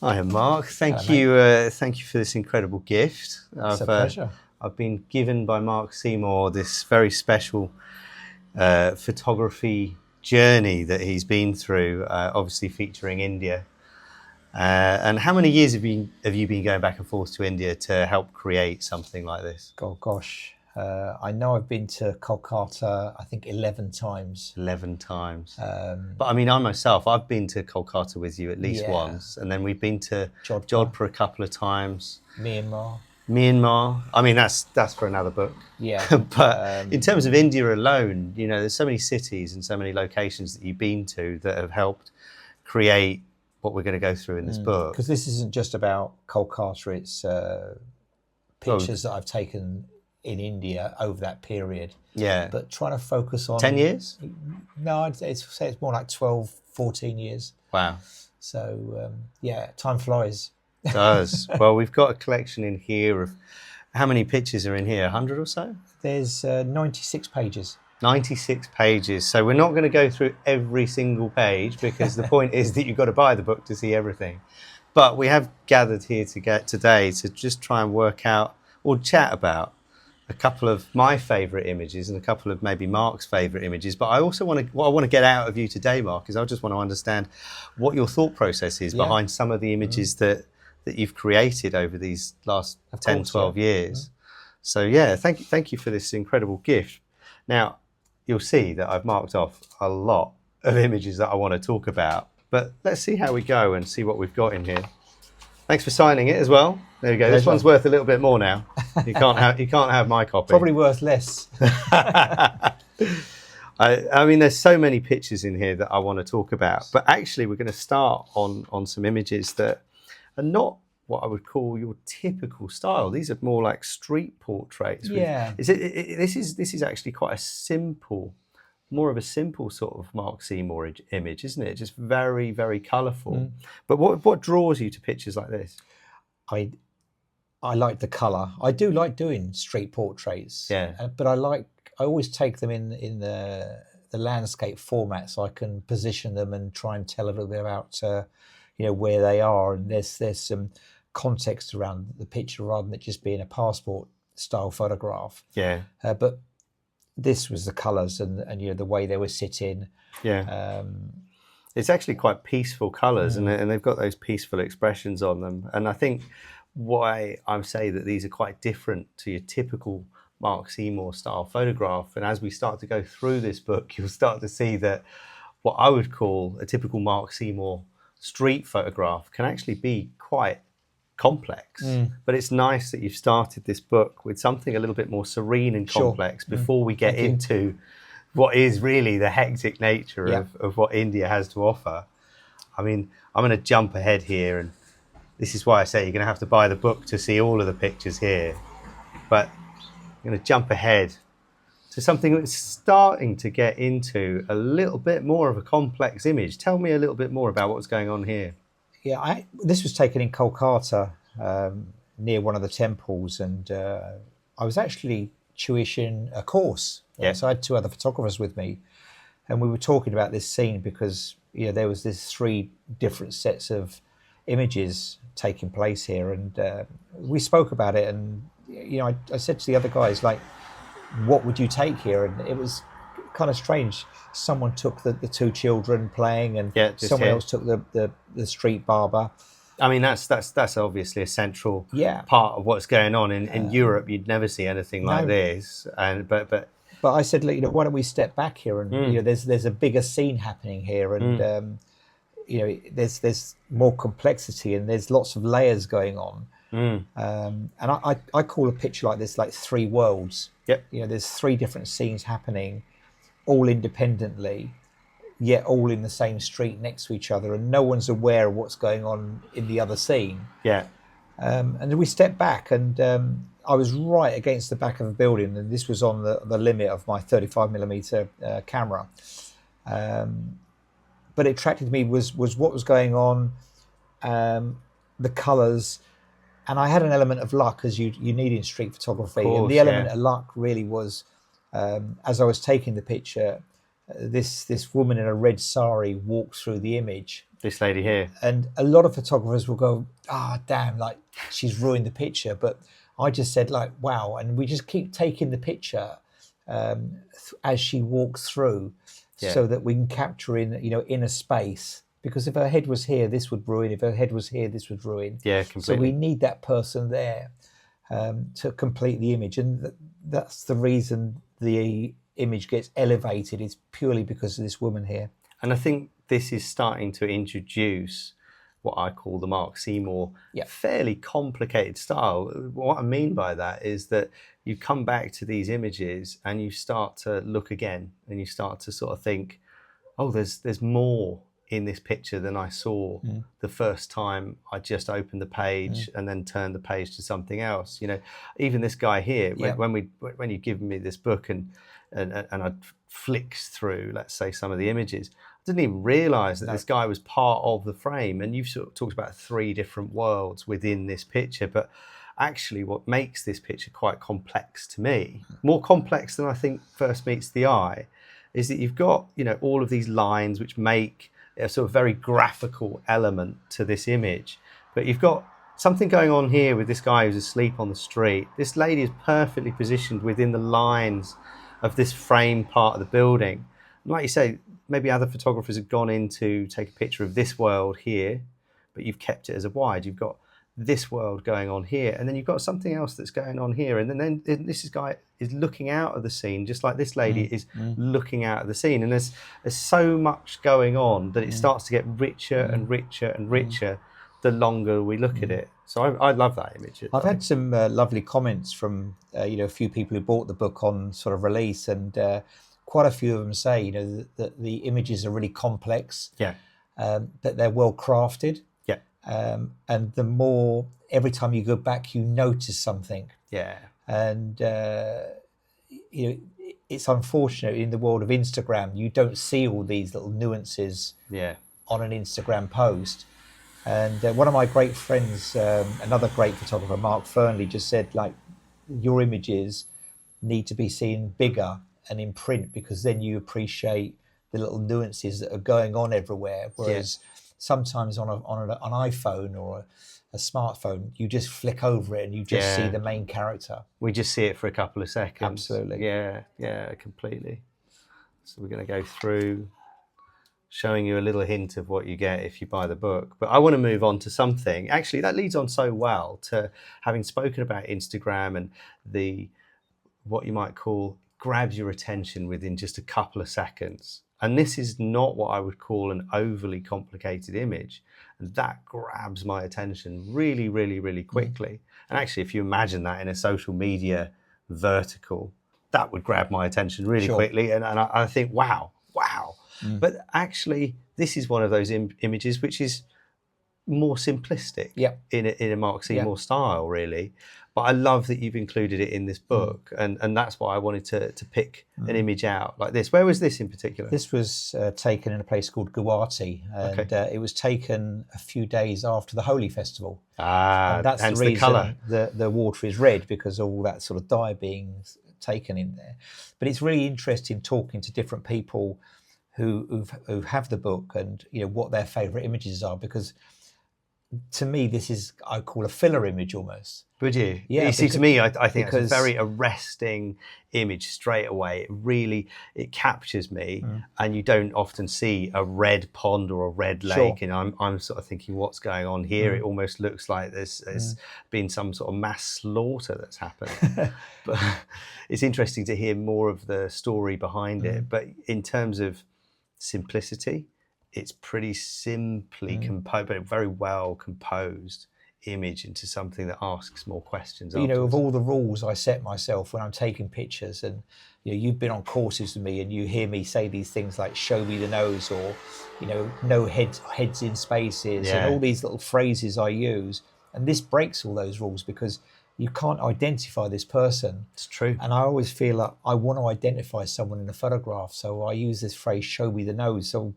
Hi, Mark. Thank Hello, you. mate. Thank you for this incredible gift. It's a pleasure. I've been given by Mark Seymour this very special photography journey that he's been through, obviously featuring India. And how many years have you been going back and forth to India to help create something like this? God, gosh. I know I've been to Kolkata, I think 11 times. 11 times. But I mean, I've been to Kolkata with you at least Yeah. once, and then we've been to Jodhpur. Jodhpur a couple of times. Myanmar. Myanmar. I mean, that's for another book. Yeah. But in terms of India alone, there's so many cities and so many locations that you've been to that have helped create what we're going to go through in this book. Because this isn't just about Kolkata, it's pictures that I've taken in India over that period. Yeah. But trying to focus on... 10 years? No, I'd say it's more like 12, 14 years. Wow. So, yeah, time flies. It does. Well, we've got a collection in here of... How many pictures are in here? 100 or so? There's 96 pages. 96 pages. So we're not going to go through every single page because the point is that you've got to buy the book to see everything. But we have gathered here today to just try and work out or chat about a couple of my favourite images and a couple of maybe Mark's favourite images. But I also what I want to get out of you today, Mark, is I just want to understand what your thought process is behind some of the images that you've created over these last 10, 12 years. So yeah, thank you for this incredible gift. Now, you'll see that I've marked off a lot of images that I want to talk about, but let's see how we go and see what we've got in here. Thanks for signing it as well. There you go. This one's worth a little bit more now. You can't have my copy. Probably worth less. I mean, there's so many pictures in here that I want to talk about, but actually we're going to start on some images that are not what I would call your typical style. These are more like street portraits. Yeah. This is actually quite a simple, more of a simple sort of Mark Seymour image, isn't it? Just very, very colourful. But what draws you to pictures like this? I like the colour. I do like doing street portraits. Yeah. But I always take them in the landscape format, so I can position them and try and tell a little bit about where they are, and there's some context around the picture rather than it just being a passport style photograph. Yeah. But this was the colours and the way they were sitting. Yeah. It's actually quite peaceful colours, and they've got those peaceful expressions on them. And I think why I say that these are quite different to your typical Mark Seymour style photograph. And as we start to go through this book, you'll start to see that what I would call a typical Mark Seymour street photograph can actually be quite complex. But it's nice that you've started this book with something a little bit more serene and complex before we get into what is really the hectic nature of what India has to offer. I mean, I'm going to jump ahead here, and this is why I say you're going to have to buy the book to see all of the pictures here. But I'm going to jump ahead to something that's starting to get into a little bit more of a complex image. Tell me a little bit more about what's going on here. Yeah, this was taken in Kolkata, near one of the temples, and I was actually tuition a course. Yeah. So I had two other photographers with me, and we were talking about this scene because there was this 3 different sets of images taking place here, and we spoke about it, and I said to the other guys, like, what would you take here? And it was kind of strange. Someone took the 2 children playing, and someone else took the street barber. I mean, that's obviously a central Yeah. part of what's going on in Europe. You'd never see anything like this. And but I said, look, why don't we step back here? And there's a bigger scene happening here, and there's more complexity, and there's lots of layers going on. And I call a picture like this like 3 worlds. Yep. There's 3 different scenes happening, all independently, yet all in the same street next to each other, and no one's aware of what's going on in the other scene. Yeah. And then we stepped back, and I was right against the back of a building, and this was on the limit of my 35mm camera. But it attracted me was what was going on, the colours, and I had an element of luck, as you need in street photography. Of course, and the element of luck really was, as I was taking the picture, this woman in a red sari walks through the image. This lady here. And a lot of photographers will go, damn, like she's ruined the picture. But I just said, like, wow. And we just keep taking the picture as she walks through, so that we can capture in a space. Because if her head was here, this would ruin. If her head was here, this would ruin. Yeah, completely. So we need that person there to complete the image. And that's the reason the image gets elevated, is purely because of this woman here. And I think this is starting to introduce what I call the Mark Seymour fairly complicated style. What I mean by that is that you come back to these images and you start to look again, and you start to sort of think, oh, there's more in this picture than I saw the first time I just opened the page and then turned the page to something else. You know, even this guy here, when you give me this book and I flicked through, let's say, some of the images, I didn't even realize that this guy was part of the frame. And you've sort of talked about 3 different worlds within this picture, but actually what makes this picture quite complex to me, more complex than I think first meets the eye, is that you've got, all of these lines which make a sort of very graphical element to this image. But you've got something going on here with this guy who's asleep on the street. This lady is perfectly positioned within the lines of this frame part of the building. And like you say, maybe other photographers have gone in to take a picture of this world here, but you've kept it as a wide. You've got this world going on here, and then you've got something else that's going on here, and then this guy is looking out of the scene, just like this lady is looking out of the scene. And there's so much going on that it starts to get richer and richer and richer the longer we look at it. So I love that image. I've had some lovely comments from a few people who bought the book on sort of release, and quite a few of them say that the images are really complex, that they're well crafted, and the more, every time you go back, you notice something, and it's unfortunate in the world of Instagram you don't see all these little nuances on an Instagram post. And one of my great friends, another great photographer, Mark Fernley, just said, like, your images need to be seen bigger and in print, because then you appreciate the little nuances that are going on everywhere. Whereas sometimes on an iPhone or a smartphone, you just flick over it and you just see the main character. We just see it for a couple of seconds. Absolutely. Yeah, completely. So we're going to go through, showing you a little hint of what you get if you buy the book. But I want to move on to something. Actually, that leads on so well to having spoken about Instagram and what you might call grabs your attention within just a couple of seconds. And this is not what I would call an overly complicated image. And that grabs my attention really, really, really quickly. And actually, if you imagine that in a social media vertical, that would grab my attention really quickly. And I think, wow. But actually, this is one of those images which is more simplistic in a Mark Seymour style, really. But I love that you've included it in this book, and that's why I wanted to pick an image out like this. Where was this in particular? This was taken in a place called Guwahati, and it was taken a few days after the Holi festival. And that's the reason colour. The water is red, because of all that sort of dye being taken in there. But it's really interesting talking to different people who have the book and what their favourite images are, because to me this is, I call, a filler image almost. Would you? Yeah. You see, to me, I think it's a very arresting image straight away. It captures me, and you don't often see a red pond or a red lake. And I'm sort of thinking, what's going on here? It almost looks like there's been some sort of mass slaughter that's happened. But it's interesting to hear more of the story behind it. But in terms of simplicity, it's pretty simply composed, but very well composed image into something that asks more questions. Of all the rules I set myself when I'm taking pictures, and you've been on courses with me and you hear me say these things like "show me the nose," or no heads in spaces, and all these little phrases I use, and this breaks all those rules, because you can't identify this person. It's true. And I always feel like I want to identify someone in a photograph, so I use this phrase, "show me the nose." So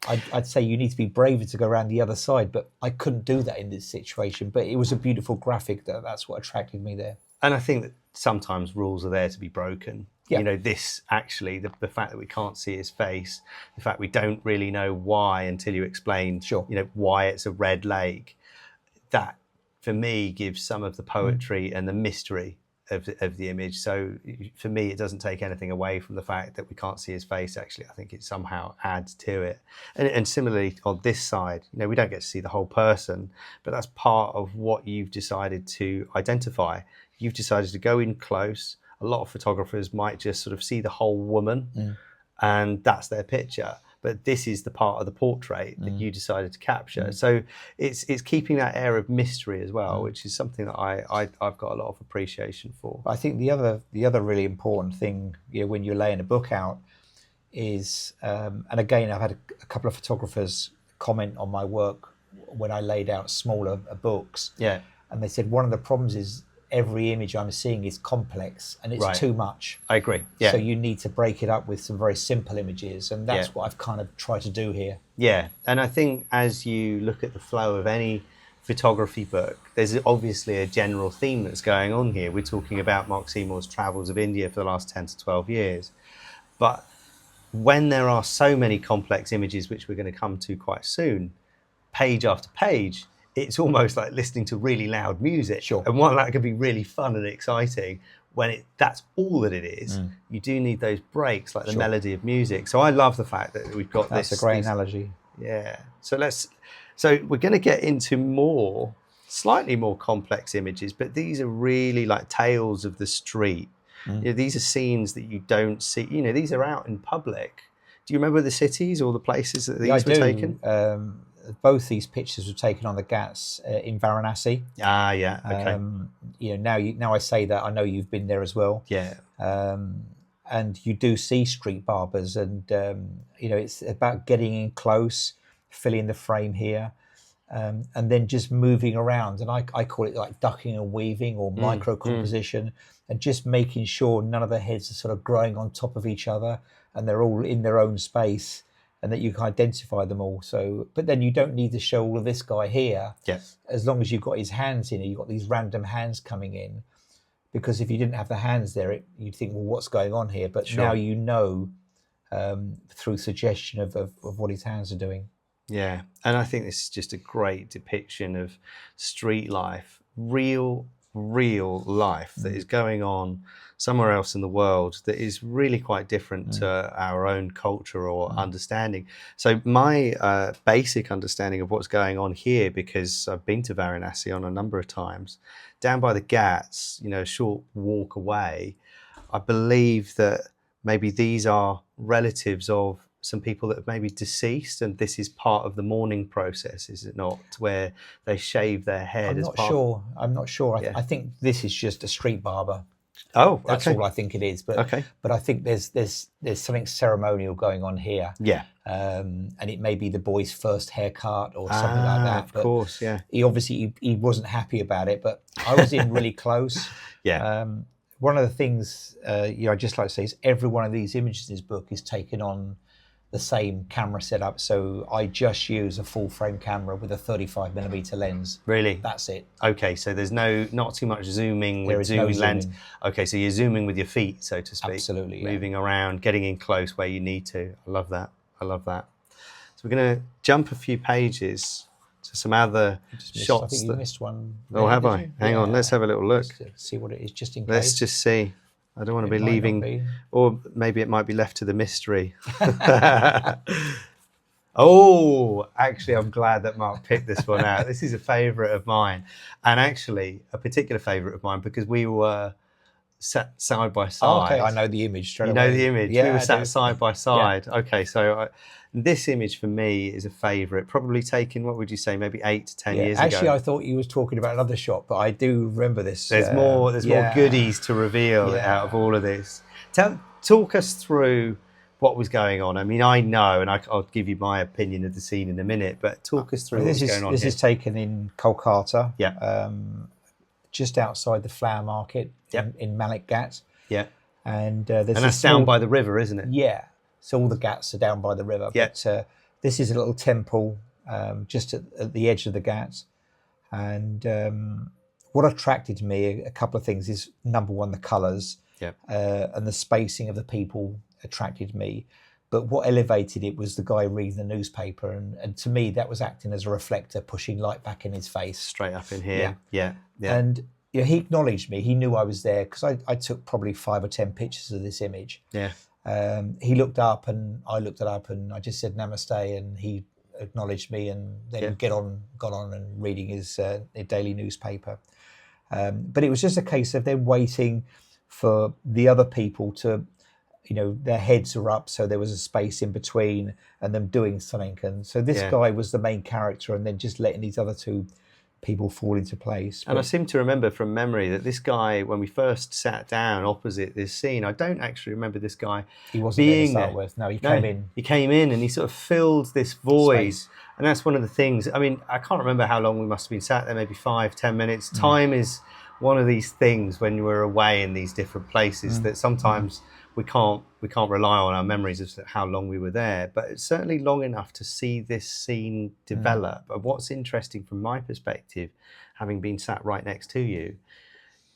I'd say you need to be braver to go around the other side, but I couldn't do that in this situation. But it was a beautiful graphic. That's what attracted me there. And I think that sometimes rules are there to be broken. You know, this actually, the fact that we can't see his face, the fact we don't really know why until you explain, Sure. you know, why it's a red lake, that for me gives some of the poetry and the mystery of the image. So for me, it doesn't take anything away from the fact that we can't see his face. Actually, I think it somehow adds to it. And similarly on this side, you know, we don't get to see the whole person, but that's part of what you've decided to identify. You've decided to go in close. A lot of photographers might just sort of see the whole woman and that's their picture. But this is the part of the portrait that you decided to capture. So it's keeping that air of mystery as well, which is something that I've got a lot of appreciation for. I think the other really important thing, you know, when you're laying a book out is, and again, I've had a couple of photographers comment on my work when I laid out smaller books. Yeah. And they said one of the problems is every image I'm seeing is complex and it's too much. I agree. Yeah. So you need to break it up with some very simple images, and that's what I've kind of tried to do here. Yeah, and I think as you look at the flow of any photography book, there's obviously a general theme that's going on here. We're talking about Mark Seymour's travels of India for the last 10 to 12 years. But when there are so many complex images, which we're going to come to quite soon, page after page, it's almost like listening to really loud music. Sure. And while that can be really fun and exciting, when that's all that it is, you do need those breaks, like the melody of music. So I love the fact that we've got That's a great analogy. Yeah. So we're going to get into slightly more complex images, but these are really like tales of the street. You know, these are scenes that you don't see. You know, these are out in public. Do you remember the cities or the places that these were taken? Both these pictures were taken on the Ghats in Varanasi. Ah, yeah, okay. You know, now I say that, I know you've been there as well. Yeah. And you do see street barbers, and you know, it's about getting in close, filling the frame here, and then just moving around. And I call it like ducking and weaving, or micro composition, and just making sure none of the heads are sort of growing on top of each other, and they're all in their own space, and that you can identify them all. So, but then you don't need to show all of this guy here. Yes. As long as you've got his hands in it, you've got these random hands coming in. Because if you didn't have the hands there, you'd think, well, what's going on here? But now you know through suggestion of what his hands are doing. Yeah, and I think this is just a great depiction of street life, real life that is going on somewhere else in the world that is really quite different to our own culture or understanding. So my basic understanding of what's going on here, because I've been to Varanasi on a number of times, down by the Ghats, you know, a short walk away, I believe that maybe these are relatives of some people that have maybe deceased, and this is part of the mourning process, is it not? Where they shave their head. I'm not sure. I think this is just a street barber. Oh, that's all I think it is. But I think there's something ceremonial going on here. Yeah. And it may be the boy's first haircut or something like that. Of course, yeah. He obviously he wasn't happy about it, but I was in really close. Yeah. One of the things I'd just like to say is every one of these images in this book is taken on the same camera setup. So I just use a full frame camera with a 35mm lens. Really? That's it. Okay, so there's not too much zooming with zooming lens. Okay, so you're zooming with your feet, so to speak. Absolutely. Moving around, getting in close where you need to. I love that. So we're going to jump a few pages to some other shots. I think you missed one. Oh, have I? Hang on, let's have a little look. See what it is, just in case. Let's just see. I don't want to be leaving, or maybe it might be left to the mystery. Oh, actually, I'm glad that Mark picked this one out. This is a favourite of mine, and actually a particular favourite of mine because we were sat side by side. Oh, okay, I know the image straight away. You know the image? Yeah, we were sat side by side. Yeah. Okay, so this image for me is a favourite, probably taken, what would you say, maybe 8 to 10 years ago. Actually, I thought you was talking about another shot, but I do remember this. There's more goodies to reveal out of all of this. Talk us through what was going on. I mean, I know, and I'll give you my opinion of the scene in a minute, but talk us through what's going on This here. is taken in Kolkata, Yeah. just outside the flower market in Malik Ghat. Yeah. And that's down by the river, isn't it? Yeah. So all the Ghats are down by the river. Yeah. But this is a little temple just at the edge of the Ghats. And what attracted me, a couple of things, is number one, the colours. Yeah. And the spacing of the people attracted me. But what elevated it was the guy reading the newspaper, and to me that was acting as a reflector, pushing light back in his face. Straight up in here. Yeah. And he acknowledged me. He knew I was there because I took probably 5 or 10 pictures of this image. Yeah. He looked up and I looked it up, and I just said namaste, and he acknowledged me, and then got on and reading his daily newspaper. But it was just a case of them waiting for the other people to, their heads were up, so there was a space in between, and them doing something. And so this guy was the main character, and then just letting these other two people fall into place. And I seem to remember from memory that this guy, when we first sat down opposite this scene, I don't actually remember this guy he wasn't being there to start with. No, he came in. He came in and he sort of filled this void. Space. And that's one of the things. I mean, I can't remember how long we must have been sat there, maybe 5-10 minutes. Time is one of these things when we're away in these different places that sometimes we can't rely on our memories of how long we were there, but it's certainly long enough to see this scene develop. And what's interesting from my perspective, having been sat right next to you,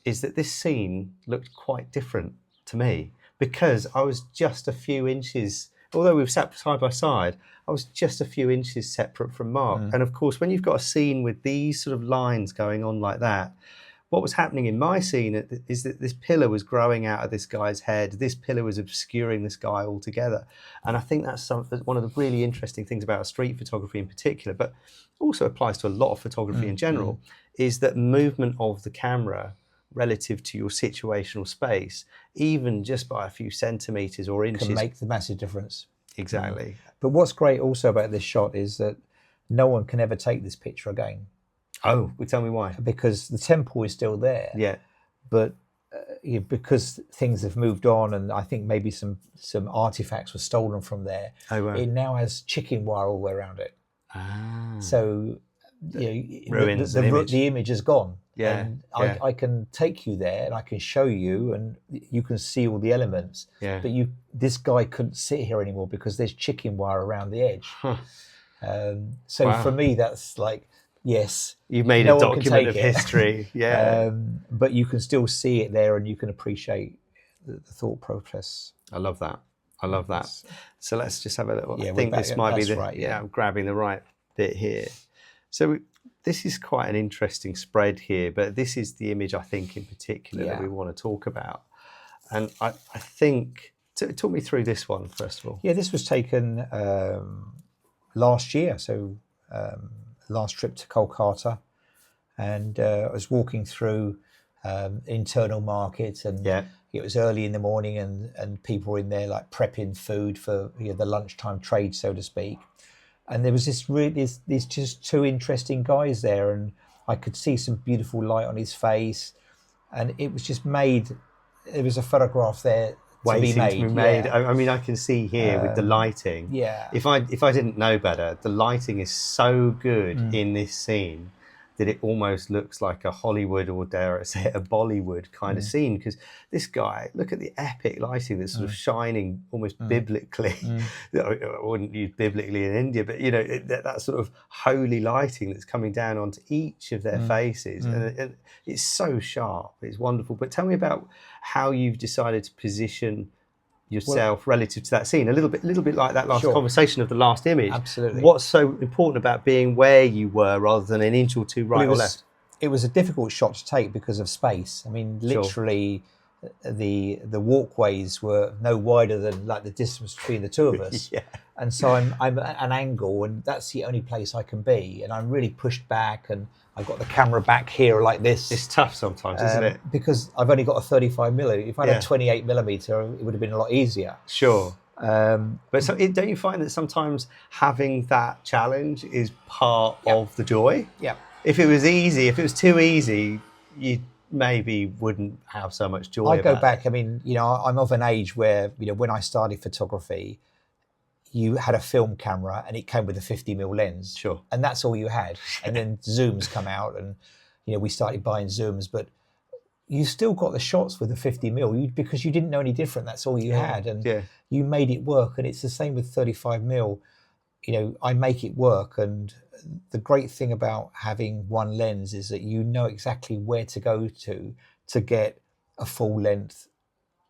is that this scene looked quite different to me, because I was just a few inches, although we've sat side by side, I was just a few inches separate from Mark. And of course, when you've got a scene with these sort of lines going on like that, what was happening in my scene is that this pillar was growing out of this guy's head. This pillar was obscuring this guy altogether. And I think that's one of the really interesting things about street photography in particular, but also applies to a lot of photography in general, is that movement of the camera relative to your situational space, even just by a few centimetres or inches, can make the massive difference. Exactly. But what's great also about this shot is that no one can ever take this picture again. Oh, well, tell me why. Because the temple is still there. Yeah. But because things have moved on, and I think maybe some artifacts were stolen from there, it now has chicken wire all the way around it. So ruins the image is gone. Yeah, and I can take you there and I can show you, and you can see all the elements. Yeah. But this guy couldn't sit here anymore because there's chicken wire around the edge. For me, that's like, yes, you've made a document of history. Yeah. But you can still see it there, and you can appreciate the thought process. I love that. So let's just have a little. Yeah, I think this might be the. Right, I'm grabbing the right bit here. So this is quite an interesting spread here, but this is the image I think in particular that we want to talk about. And I think, talk me through this one first of all. Yeah, this was taken last year. So last trip to Kolkata, and I was walking through internal markets, and it was early in the morning, and people were in there like prepping food for the lunchtime trade, so to speak. And there was these just two interesting guys there, and I could see some beautiful light on his face, and it was just made. There was a photograph there to be made. Yeah. I mean, I can see here with the lighting. Yeah. If I didn't know better, the lighting is so good in this scene that it almost looks like a Hollywood, or dare I say a Bollywood kind of scene, because this guy, look at the epic lighting that's sort of shining almost biblically. I wouldn't use biblically in India, but that sort of holy lighting that's coming down onto each of their faces, and it's so sharp, it's wonderful. But tell me about how you've decided to position yourself relative to that scene, a little bit like that last conversation of the last image. Absolutely. What's so important about being where you were rather than an inch or two right or left? It was a difficult shot to take because of space. I mean, literally, the walkways were no wider than like the distance between the two of us. And so I'm at an angle, and that's the only place I can be, and I'm really pushed back, and I've got the camera back here like this. It's tough sometimes, isn't it? Because I've only got a 35mm. If I had a 28mm, it would have been a lot easier. Sure. But don't you find that sometimes having that challenge is part of the joy? Yeah. If it was too easy, you maybe wouldn't have so much joy. I go back. I mean, I'm of an age where, when I started photography, you had a film camera and it came with a 50mm lens. Sure. And that's all you had. And then zooms come out, and, we started buying zooms, but you still got the shots with the 50mm because you didn't know any different. That's all you had. And you made it work. And it's the same with 35mm. I make it work. And the great thing about having one lens is that you know exactly where to go to get a full length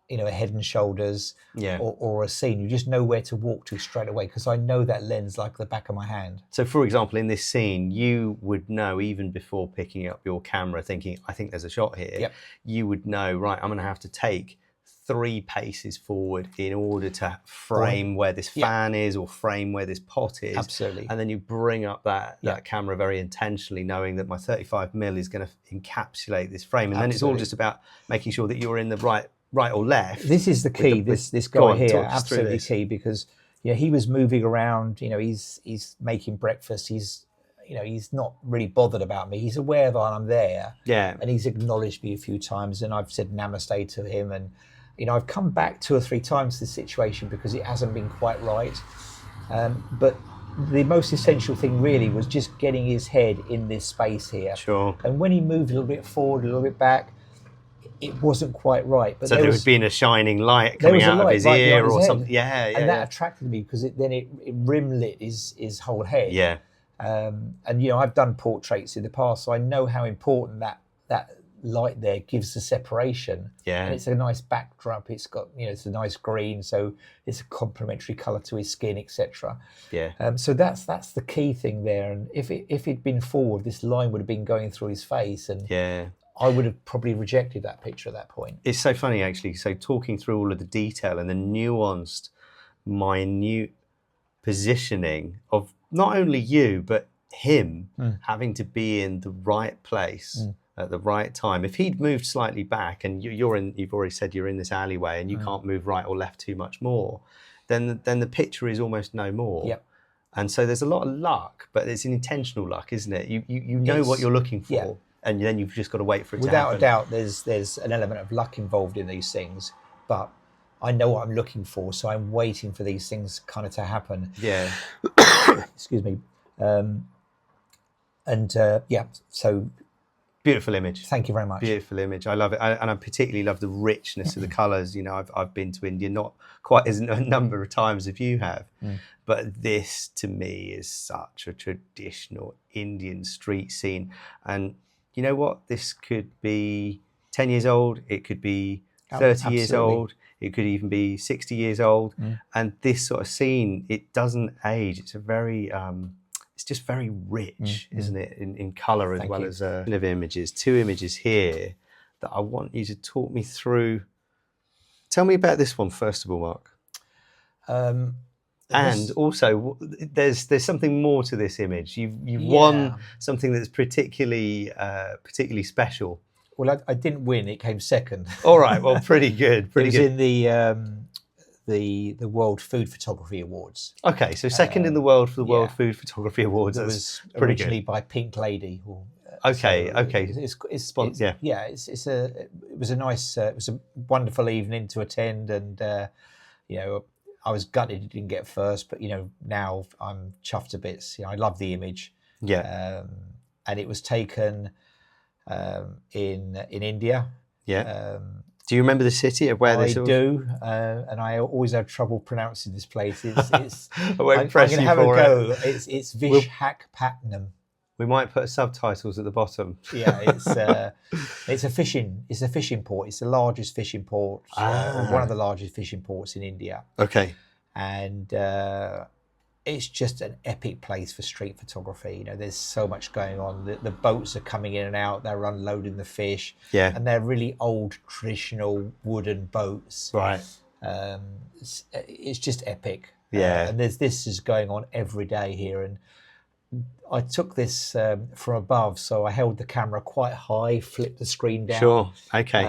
a Head and Shoulders Yeah. or a scene. You just know where to walk to straight away, because I know that lens like the back of my hand. So, for example, in this scene, you would know even before picking up your camera, thinking, I think there's a shot here. Yep. You would know, right, I'm going to have to take 3 paces forward in order to frame where this fan is, or frame where this pot is. Absolutely. And then you bring up that camera very intentionally, knowing that my 35mm is going to encapsulate this frame. And then it's all just about making sure that you're in the right or left. This is the key. This guy here, absolutely key, because he was moving around. He's making breakfast. He's not really bothered about me. He's aware that I'm there. Yeah. And he's acknowledged me a few times, and I've said namaste to him. And I've come back 2 or 3 times to this situation because it hasn't been quite right. But the most essential thing really was just getting his head in this space here. Sure. And when he moved a little bit forward, a little bit back, it wasn't quite right. But so there would be a shining light coming out of his ear or something. Yeah. And that attracted me, because it rim lit his whole head. Yeah. And I've done portraits in the past, so I know how important that light there gives the separation. Yeah. And it's a nice backdrop. It's got it's a nice green, so it's a complementary colour to his skin, etc. Yeah. So that's the key thing there. And if it'd been forward, this line would have been going through his face, and I would have probably rejected that picture at that point. It's so funny, actually. So talking through all of the detail and the nuanced, minute positioning of not only you, but him having to be in the right place at the right time. If he'd moved slightly back, and you've already said you're in this alleyway and you can't move right or left too much more, then the picture is almost no more. Yep. And so there's a lot of luck, but it's an intentional luck, isn't it? You know what you're looking for. Yeah. And then you've just got to wait for it to happen. Without a doubt, there's an element of luck involved in these things, but I know what I'm looking for, so I'm waiting for these things kind of to happen. Yeah. Excuse me. So beautiful image. Thank you very much. Beautiful image. I love it. And I particularly love the richness of the colours. I've been to India, not quite as a number of times as you have, but this to me is such a traditional Indian street scene. And you know what? This could be 10 years old. It could be 30 years old. It could even be 60 years old. And this sort of scene, it doesn't age. It's a very... it's just very rich, isn't it, in colour as well as of images. 2 images here that I want you to talk me through. Tell me about this one first of all, Mark. And also, there's something more to this image. You've won something that's particularly special. Well, I didn't win. It came second. All right. Well, pretty good. It was in the World Food Photography Awards. Okay, so second in the world for the World Food Photography Awards. It was originally by Pink Lady. Okay. It's sponsored. It was a nice, it was a wonderful evening to attend, and I was gutted it didn't get first, but now I'm chuffed to bits. I love the image. Yeah. And it was taken in India. Yeah. Do you remember the city of where this was? I do, and I always have trouble pronouncing this place. It's I won't press you have for a go. it. It's Vishakhapatnam. We might put subtitles at the bottom. Yeah, it's a fishing port. It's the largest fishing port, one of the largest fishing ports in India. Okay. And it's just an epic place for street photography. There's so much going on. The boats are coming in and out. They're unloading the fish. Yeah. And they're really old, traditional wooden boats. Right. It's just epic. Yeah. And this is going on every day here. And I took this from above, so I held the camera quite high, flipped the screen down. Sure. Okay.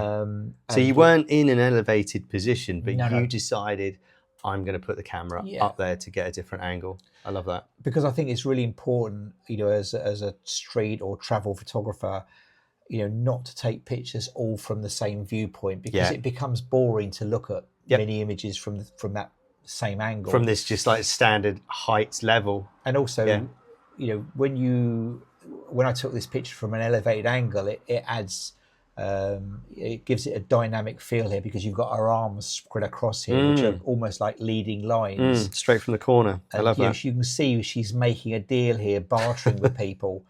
So you weren't in an elevated position, but you decided, I'm going to put the camera up there to get a different angle. I love that. Because I think it's really important, as a street or travel photographer, not to take pictures all from the same viewpoint, because it becomes boring to look at many images from that same angle. From this just like standard height level. And also, when I took this picture from an elevated angle, it adds It gives it a dynamic feel here because you've got her arms spread across here, which are almost like leading lines. Straight from the corner. I And love that. you can see she's making a deal here, bartering with people.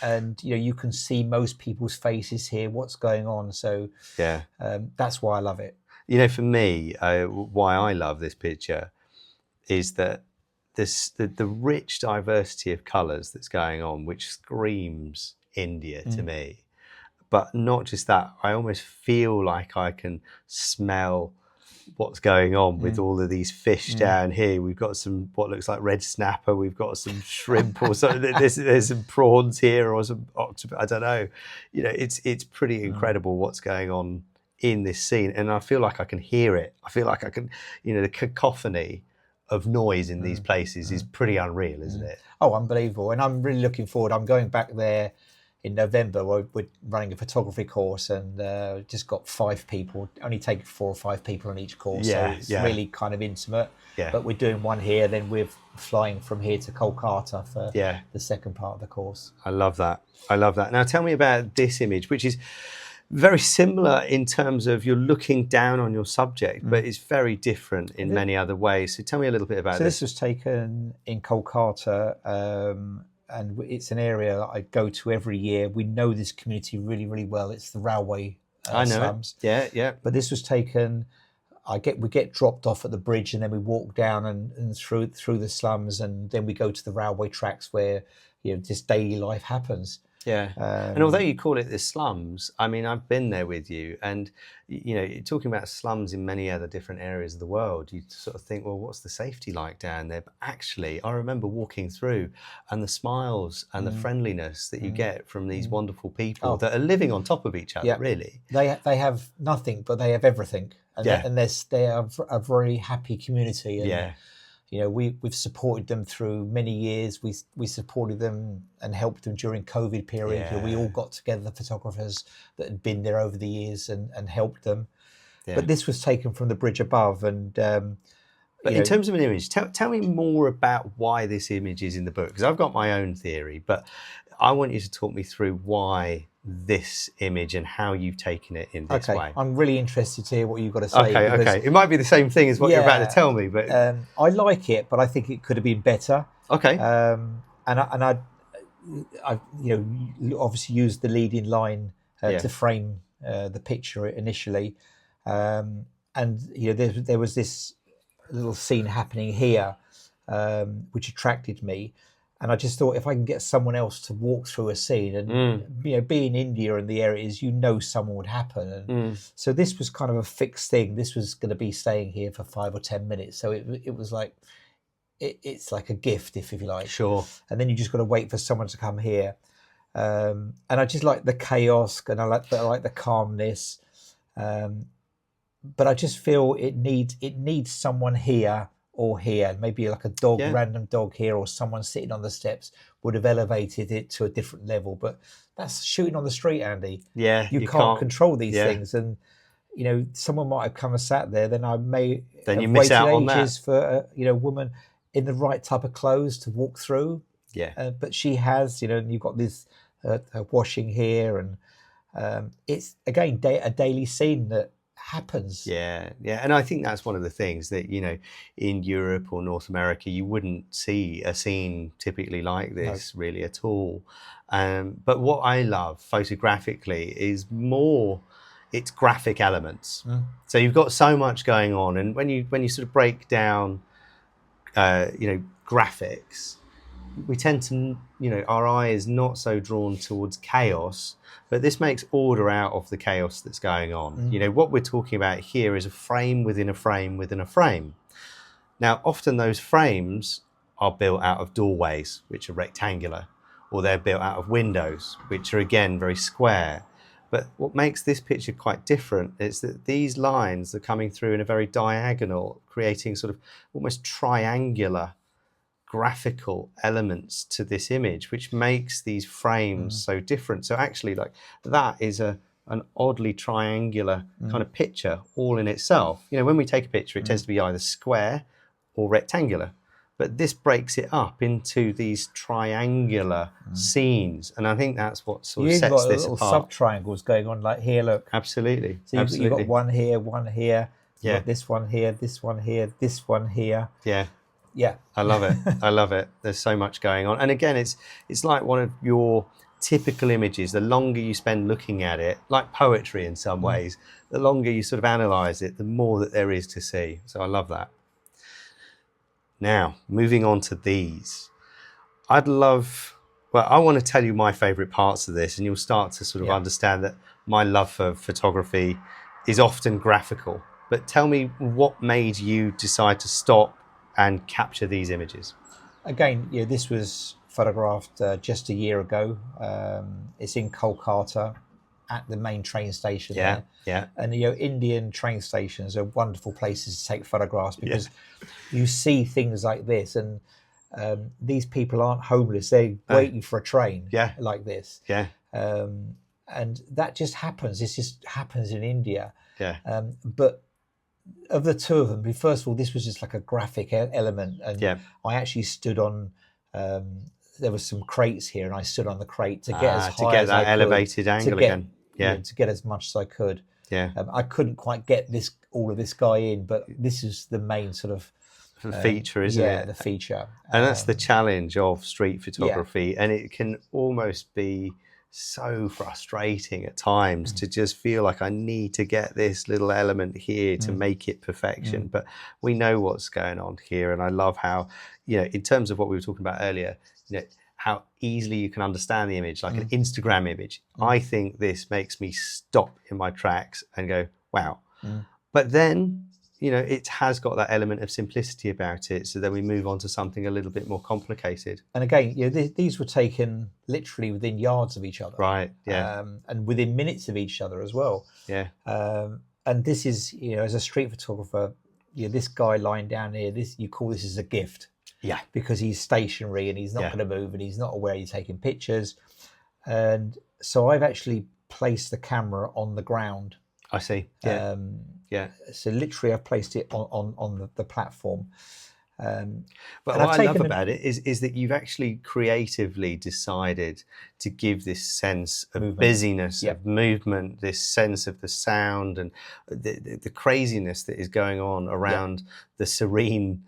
And you can see most people's faces here, what's going on. So that's why I love it. For me, why I love this picture is that the rich diversity of colours that's going on, which screams India to me. But not just that, I almost feel like I can smell what's going on with all of these fish down here. We've got some what looks like red snapper, we've got some shrimp or something. There's some prawns here or some octopus, I don't know. It's pretty incredible what's going on in this scene, and I feel like I can hear it. I feel like I can, the cacophony of noise in these places is pretty unreal, isn't it? Oh, unbelievable. And I'm really looking forward. I'm going back there in November. We're running a photography course, and just got 5 people, only taking 4 or 5 people on each course. So it's really kind of intimate. But we're doing one here, then we're flying from here to Kolkata for the second part of the course. I love that. Now tell me about this image, which is very similar in terms of you're looking down on your subject, but it's very different in many other ways. So tell me a little bit about this. So this was taken in Kolkata, and it's an area that I go to every year. We know this community really, really well. It's the railway slums. Yeah. But this was taken. We get dropped off at the bridge, and then we walk down and through the slums, and then we go to the railway tracks where just daily life happens. And although you call it the slums, I mean, I've been there with you, and you're talking about slums in many other different areas of the world. You sort of think, well, what's the safety like down there? But actually, I remember walking through, and the smiles and the friendliness that you get from these wonderful people that are living on top of each other. Really, they have nothing, but they have everything, and they are a very happy community. And, we've supported them through many years. We supported them and helped them during COVID period. We all got together, the photographers that had been there over the years, and helped them. But this was taken from the bridge above. And but in terms of an image, tell me more about why this image is in the book, because I've got my own theory, but I want you to talk me through why this image and how you've taken it in this way. I'm really interested to hear what you've got to say. Okay. It might be the same thing as what you're about to tell me, but I like it, but I think it could have been better. Okay. And I obviously used the leading line to frame the picture initially, and there was this little scene happening here, which attracted me. And I just thought, if I can get someone else to walk through a scene, and being India and the areas, someone would happen. And so this was kind of a fixed thing. This was going to be staying here for 5 or 10 minutes. So it was like it's like a gift, if you like. Sure. And then you just got to wait for someone to come here. And I just like the chaos, and I like the calmness. But I just feel it needs someone here. Or here, maybe like a dog, random dog here, or someone sitting on the steps would have elevated it to a different level. But that's shooting on the street, Andy. Yeah, you can't control these things, and someone might have come and sat there. Then I may you miss out on that for a woman in the right type of clothes to walk through. Yeah, but she has, and you've got this washing here, and it's again a daily scene that happens. Yeah, and I think that's one of the things that in Europe or North America you wouldn't see a scene typically like this really at all. But what I love photographically is more its graphic elements. So you've got so much going on, and when you sort of break down graphics, we tend to our eye is not so drawn towards chaos, but this makes order out of the chaos that's going on. What we're talking about here is a frame within a frame within a frame. Now, often those frames are built out of doorways, which are rectangular, or they're built out of windows, which are again very square. But what makes this picture quite different is that these lines are coming through in a very diagonal, creating sort of almost triangular graphical elements to this image, which makes these frames so different. So actually, like, that is an oddly triangular kind of picture all in itself. When we take a picture, it tends to be either square or rectangular. but this breaks it up into these triangular scenes, and I think that's what sort of You've sets got this little apart. sub-triangles going on, like here, look. Absolutely, So you've absolutely. got one here, one here. You've Yeah. got this one here, this one here, this one here. Yeah. Yeah. I love it. I love it. There's so much going on. And again, it's like one of your typical images. The longer you spend looking at it, like poetry in some ways, the longer you sort of analyze it, the more that there is to see. So I love that. Now, moving on to these. I want to tell you my favorite parts of this, and you'll start to sort of understand that my love for photography is often graphical. But tell me, what made you decide to stop and capture these images? Again, this was photographed just a year ago. It's in Kolkata at the main train station there. Yeah. And Indian train stations are wonderful places to take photographs because you see things like this, and these people aren't homeless. They're waiting for a train like this. Yeah. And that just happens. This just happens in India. Yeah. But of the two of them, first of all, this was just like a graphic element, and I actually stood on. There was some crates here, and I stood on the crate to get as high as I could, elevated angle again. Yeah, to get as much as I could. Yeah, I couldn't quite get all of this guy in, but this is the main sort of feature, isn't it? Yeah, the feature, and that's the challenge of street photography, and it can almost be so frustrating at times to just feel like I need to get this little element here to make it perfection. But we know what's going on here, and I love how, in terms of what we were talking about earlier, how easily you can understand the image, like an Instagram image. I think this makes me stop in my tracks and go, wow. But then, it has got that element of simplicity about it. So then we move on to something a little bit more complicated. And again, these were taken literally within yards of each other. Right, yeah. And within minutes of each other as well. Yeah. And this is, as a street photographer, this guy lying down here, you call this as a gift. Yeah. Because he's stationary and he's not going to move and he's not aware you're taking pictures. And so I've actually placed the camera on the ground. I see. Yeah. So literally I've placed it on the platform. But what I love about it is that you've actually creatively decided to give this sense of busyness, of movement, this sense of the sound and the craziness that is going on around the serene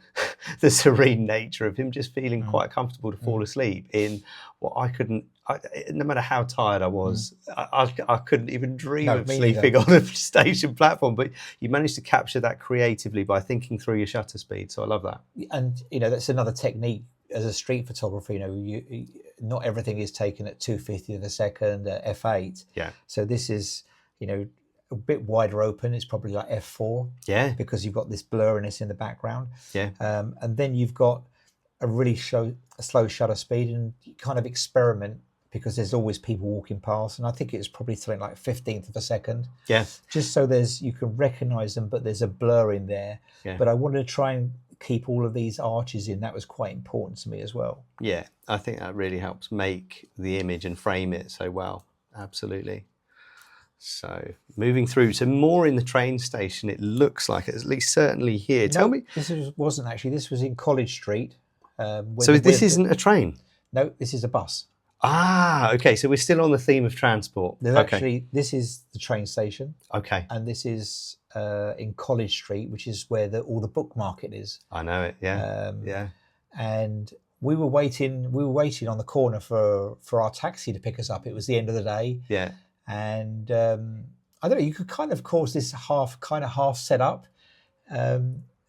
nature of him just feeling quite comfortable to fall asleep in what no matter how tired I was, I couldn't even dream of sleeping on a station platform. But you managed to capture that creatively by thinking through your shutter speed. So I love that. And that's another technique as a street photographer. Not everything is taken at 250 of a second at f8. Yeah. So this is a bit wider open. It's probably like f4. Yeah. Because you've got this blurriness in the background. Yeah. And then you've got a really slow shutter speed, and you kind of experiment because there's always people walking past. And I think it's probably something like 15th of a second. Yeah. Just so you can recognize them, but there's a blur in there. Yeah. But I wanted to try and keep all of these arches in. That was quite important to me as well. Yeah, I think that really helps make the image and frame it so well. Absolutely. So moving through, so more in the train station, it looks like, at least certainly here. Tell me. This wasn't actually, this was in College Street. So this isn't a train? No, this is a bus. Ah, okay. So we're still on the theme of transport. Actually, this is the train station. Okay. And this is in College Street, which is where all the book market is. I know it. Yeah. Yeah. And we were waiting on the corner for our taxi to pick us up. It was the end of the day. Yeah. And I don't know. You could kind of cause this half set up.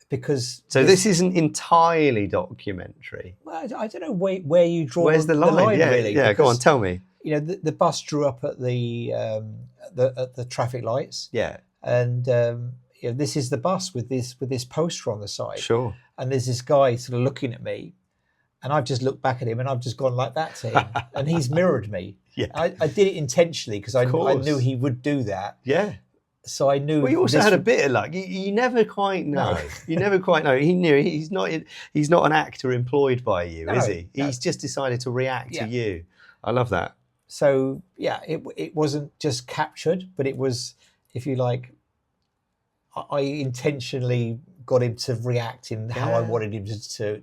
Because this isn't entirely documentary. Well, I don't know where you draw. Where's the line? Yeah, really? Yeah, because, go on, tell me. The bus drew up at the traffic lights. Yeah, and this is the bus with this poster on the side. Sure. And there's this guy sort of looking at me, and I've just looked back at him, and I've just gone like that to him, and he's mirrored me. Yeah, I did it intentionally because I knew he would do that. Yeah. So I knew. Well, you also had a bit of luck. You never quite know. No. You never quite know. He knew he's not an actor employed by you, is he? No. He's just decided to react to you. I love that. So yeah, it wasn't just captured, but it was, if you like, I intentionally got him to react in how I Yeah. wanted him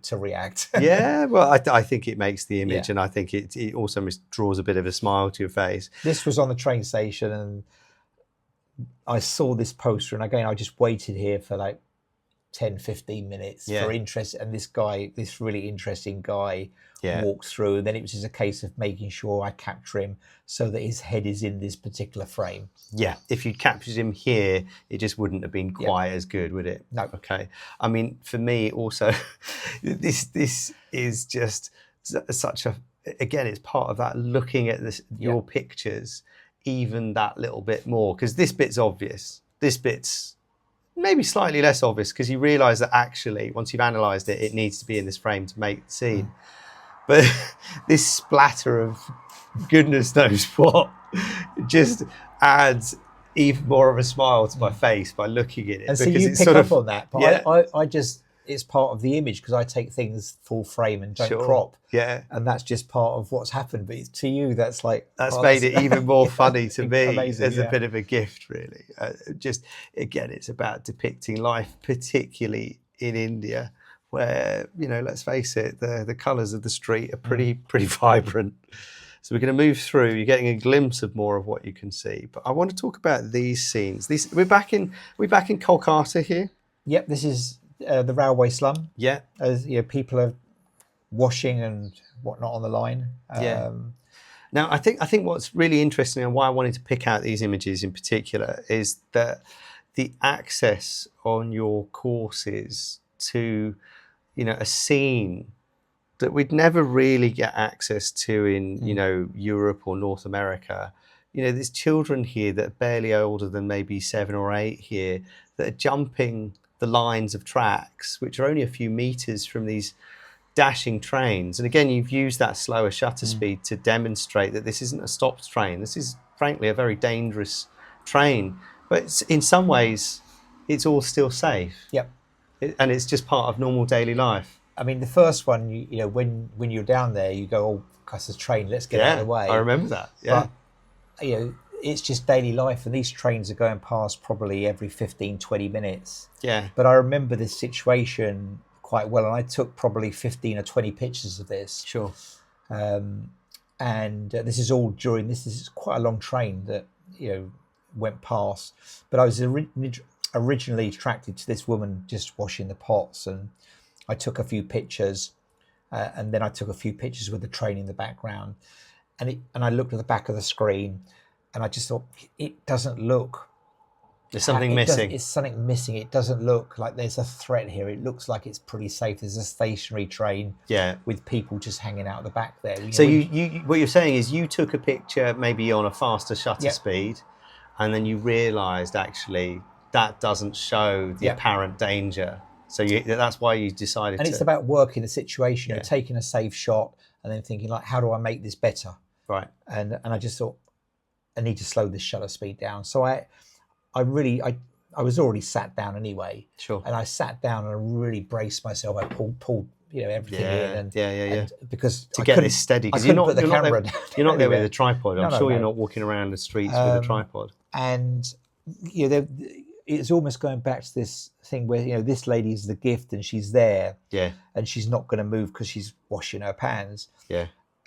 to react. Yeah, well, I think it makes the image, Yeah. and I think it also draws a bit of a smile to your face. This was on the train station, and I saw this poster, and again, I just waited here for like 10, 15 minutes Yeah. for interest. And this really interesting guy Yeah. walked through. And then it was just a case of making sure I capture him so that his head is in this particular frame. Yeah, if you captured him here, it just wouldn't have been quite as good, would it? No. Okay. I mean, for me also, this is just such a, again, it's part of that looking at this, your pictures, even that little bit more, because this bit's obvious. This bit's maybe slightly less obvious because you realise that actually, once you've analysed it, it needs to be in this frame to make the scene. But this splatter of goodness knows what just adds even more of a smile to my face by looking at it. And so because you it's pick sort up of, on that, but I just, it's part of the image because I take things full frame and don't crop. Yeah. And that's just part of what's happened. But to you, that's like... That's made it even more funny to me. Amazing, as a bit of a gift, really. Just, again, it's about depicting life, particularly in India, where, you know, let's face it, the colours of the street are pretty vibrant. So we're going to move through. You're getting a glimpse of more of what you can see. But I want to talk about these scenes. We're back in Kolkata here. Yep, this is the railway slum. Yeah. As you know, people are washing and whatnot on the line. Yeah. Now, I think what's really interesting and why I wanted to pick out these images in particular is that the access on your courses to, you know, a scene that we'd never really get access to in, you know, Europe or North America. You know, there's children here that are barely older than maybe 7 or 8 here that are jumping the lines of tracks, which are only a few meters from these dashing trains. And again, you've used that slower shutter speed to demonstrate that this isn't a stopped train. This is frankly a very dangerous train, but in some ways it's all still safe. Yep. And it's just part of normal daily life. I mean, the first one, you know, when you're down there, you go, oh, because there's a train, let's get out of the way. I remember that. Yeah. But, you know, it's just daily life, and these trains are going past probably every 15, 20 minutes. Yeah. But I remember this situation quite well, and I took probably 15 or 20 pictures of this. Sure. And this is all during, this is quite a long train that, you know, went past. But I was originally attracted to this woman just washing the pots, and I took a few pictures, and then I took a few pictures with the train in the background, and I looked at the back of the screen, and I just thought, it doesn't look. There's something missing. It's something missing. It doesn't look like there's a threat here. It looks like it's pretty safe. There's a stationary train, with people just hanging out the back there. So you what you're saying is you took a picture maybe on a faster shutter speed, and then you realised actually that doesn't show the apparent danger. So that's why you decided and it's about working the situation, you know, taking a safe shot and then thinking, like, how do I make this better? Right. And I just thought, I need to slow this shutter speed down. So I was already sat down anyway. Sure. And I sat down and I really braced myself. I pulled you know, everything in. And because to get this steady, because you're not there with a tripod. I'm sure you're not walking around the streets with a tripod. And you know, it's almost going back to this thing where, you know, this lady is the gift and she's there, and she's not going to move because she's washing her pans,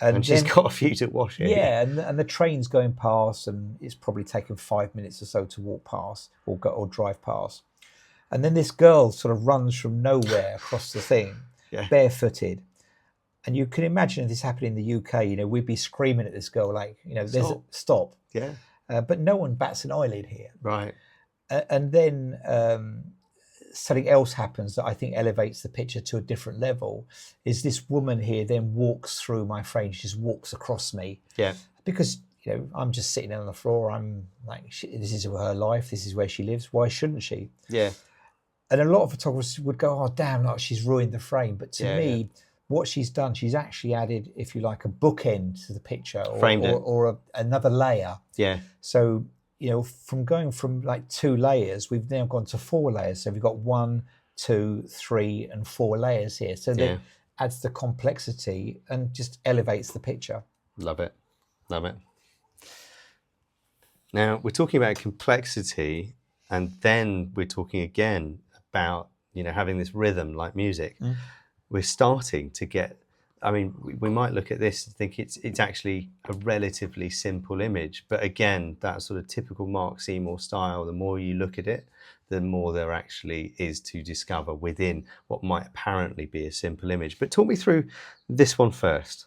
and she's got a few to wash. And the train's going past, and it's probably taken 5 minutes or so to walk past or drive past, and then this girl sort of runs from nowhere across the thing, barefooted, and you can imagine if this happened in the UK, you know, we'd be screaming at this girl like, you know, there's stop. But no one bats an eyelid here. Right. And then something else happens that I think elevates the picture to a different level, is this woman here then walks through my frame. She just walks across me. Yeah. Because, you know, I'm just sitting on the floor. I'm like, this is her life. This is where she lives. Why shouldn't she? Yeah. And a lot of photographers would go, oh, damn, like, she's ruined the frame. But to me, what she's done, she's actually added, if you like, a bookend to the picture, or another layer. Yeah. So, you know, from going from like 2 layers, we've now gone to 4 layers. So we've got 1, 2, 3, and 4 layers here. So that adds the complexity and just elevates the picture. Love it. Love it. Now, we're talking about complexity, and then we're talking again about having this rhythm like music, we're starting to get. I mean, we might look at this and think it's actually a relatively simple image, but again, that sort of typical Mark Seymour style. The more you look at it, the more there actually is to discover within what might apparently be a simple image. But talk me through this one first.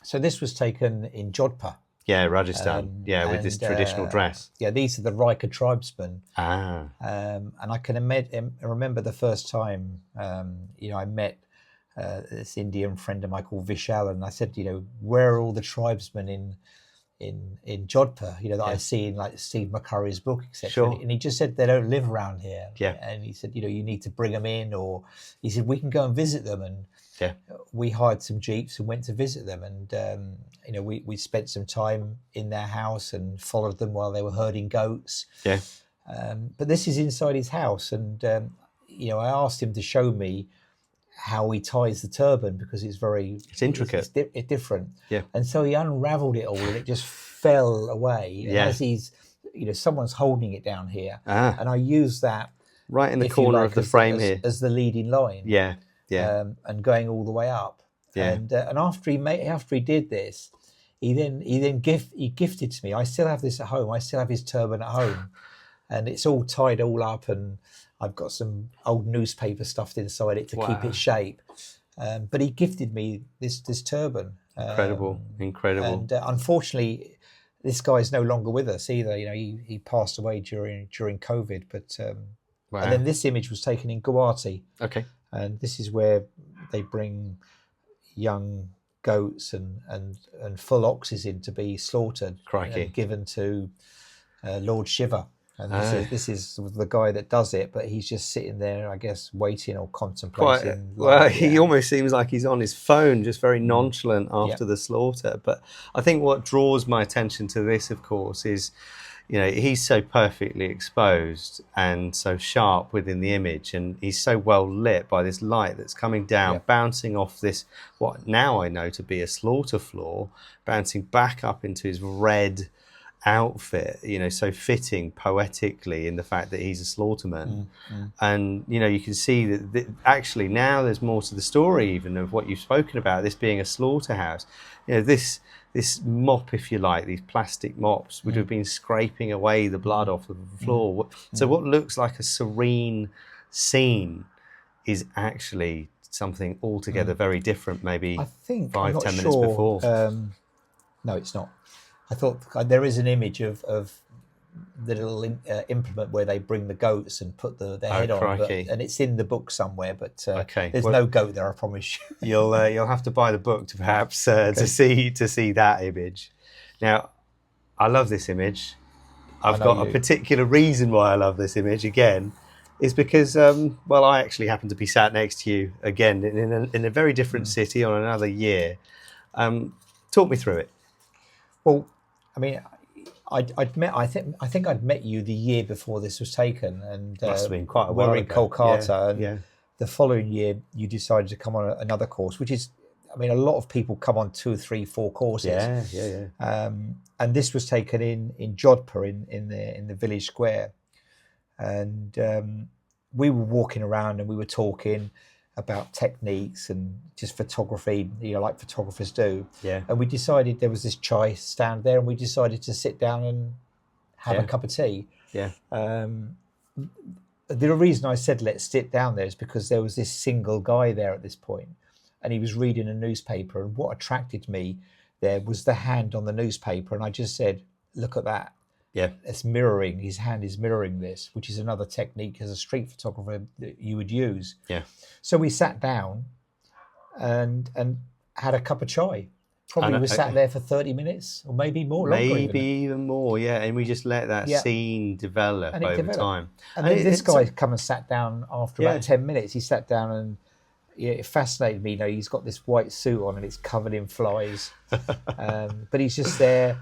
So this was taken in Jodhpur. Yeah, Rajasthan. With this traditional dress. Yeah, these are the Raika tribesmen. Ah. And I can remember the first time, I met this Indian friend of mine called Vishal, and I said, where are all the tribesmen in Jodhpur, that I see in like Steve McCurry's book, etc. Sure. And he just said they don't live around here. Yeah. And he said, you need to bring them in, or he said we can go and visit them. And we hired some jeeps and went to visit them, and we spent some time in their house and followed them while they were herding goats. Yeah. But this is inside his house, and I asked him to show me how he ties the turban, because it's intricate, it's different. Yeah. And so he unraveled it all, and it just fell away. And yeah. as he's, someone's holding it down here, and I use that right in the corner of the frame here as the leading line. Yeah. Yeah. And going all the way up. Yeah. And after he did this, he gifted to me. I still have this at home. I still have his turban at home, and it's all tied all up, and I've got some old newspaper stuffed inside it to keep its shape. But he gifted me this turban. Incredible. And unfortunately, this guy is no longer with us either. He passed away during COVID. But and then this image was taken in Guwahati. Okay. And this is where they bring young goats and full oxes in to be slaughtered. Crikey. And given to Lord Shiva. And this is the guy that does it, but he's just sitting there, I guess, waiting or contemplating. He almost seems like he's on his phone, just very nonchalant after the slaughter. But I think what draws my attention to this, of course, is, he's so perfectly exposed and so sharp within the image, and he's so well lit by this light that's coming down, bouncing off this, what now I know to be a slaughter floor, bouncing back up into his red outfit, so fitting poetically in the fact that he's a slaughterman. And you can see that actually now there's more to the story even of what you've spoken about, this being a slaughterhouse. This mop, if you like, these plastic mops would have been scraping away the blood off of the floor. So what looks like a serene scene is actually something altogether very different, maybe I think 5-10 minutes before. No, it's not. I thought there is an image of the little implement where they bring the goats and put their head on, and it's in the book somewhere. But there's no goat there, I promise you. You'll have to buy the book to perhaps to see that image. Now, I love this image. I've got a particular reason why I love this image. Again, is because I actually happen to be sat next to you again in a very different city on another year. Talk me through it. Well, I mean, I think I'd met you the year before this was taken, and must have been quite a while we were in ago. Kolkata. And the following year, you decided to come on another course, which is, I mean, a lot of people come on 2, 3, 4 courses. And this was taken in Jodhpur in the village square, and we were walking around and we were talking about techniques and just photography, like photographers do. And we decided there was this chai stand there, and we decided to sit down and have a cup of tea. The reason I said let's sit down there is because there was this single guy there at this point, and he was reading a newspaper, and what attracted me there was the hand on the newspaper, and I just said, look at that. It's mirroring. His hand is mirroring this, which is another technique as a street photographer that you would use. So we sat down and had a cup of chai. Probably we sat there for 30 minutes or maybe more. Maybe even more, and we just let that scene develop over time. And then this guy come and sat down after about 10 minutes. He sat down and it fascinated me. He's got this white suit on and it's covered in flies. But he's just there.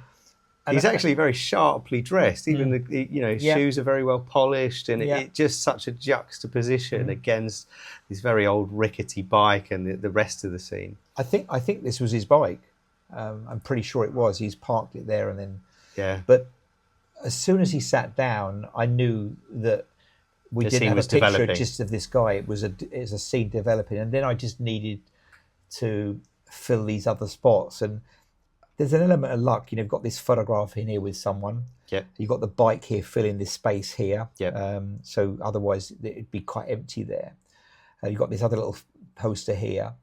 And he's actually very sharply dressed. Even the shoes are very well polished, and it just such a juxtaposition against this very old rickety bike and the rest of the scene. I think this was his bike. I'm pretty sure it was. He's parked it there, and then But as soon as he sat down, I knew that we The didn't scene have a was picture developing. just of this guy. It was a scene developing, and then I just needed to fill these other spots. And there's an element of luck. You've got this photograph in here with someone. Yep. You've got the bike here filling this space here. Yep. So otherwise it'd be quite empty there. You've got this other little poster here.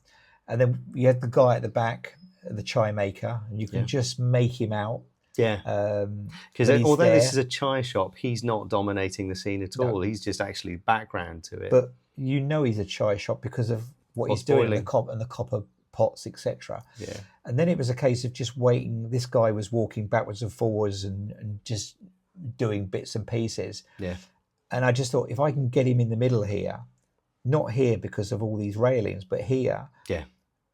And then you had the guy at the back, the chai maker, and you can just make him out. Yeah. Because although this is a chai shop, he's not dominating the scene at all. He's just actually background to it. But he's a chai shop because of what he's doing, and the copper pots, etc. Yeah. And then it was a case of just waiting. This guy was walking backwards and forwards and just doing bits and pieces. Yeah. And I just thought, if I can get him in the middle here, not here because of all these railings, but here,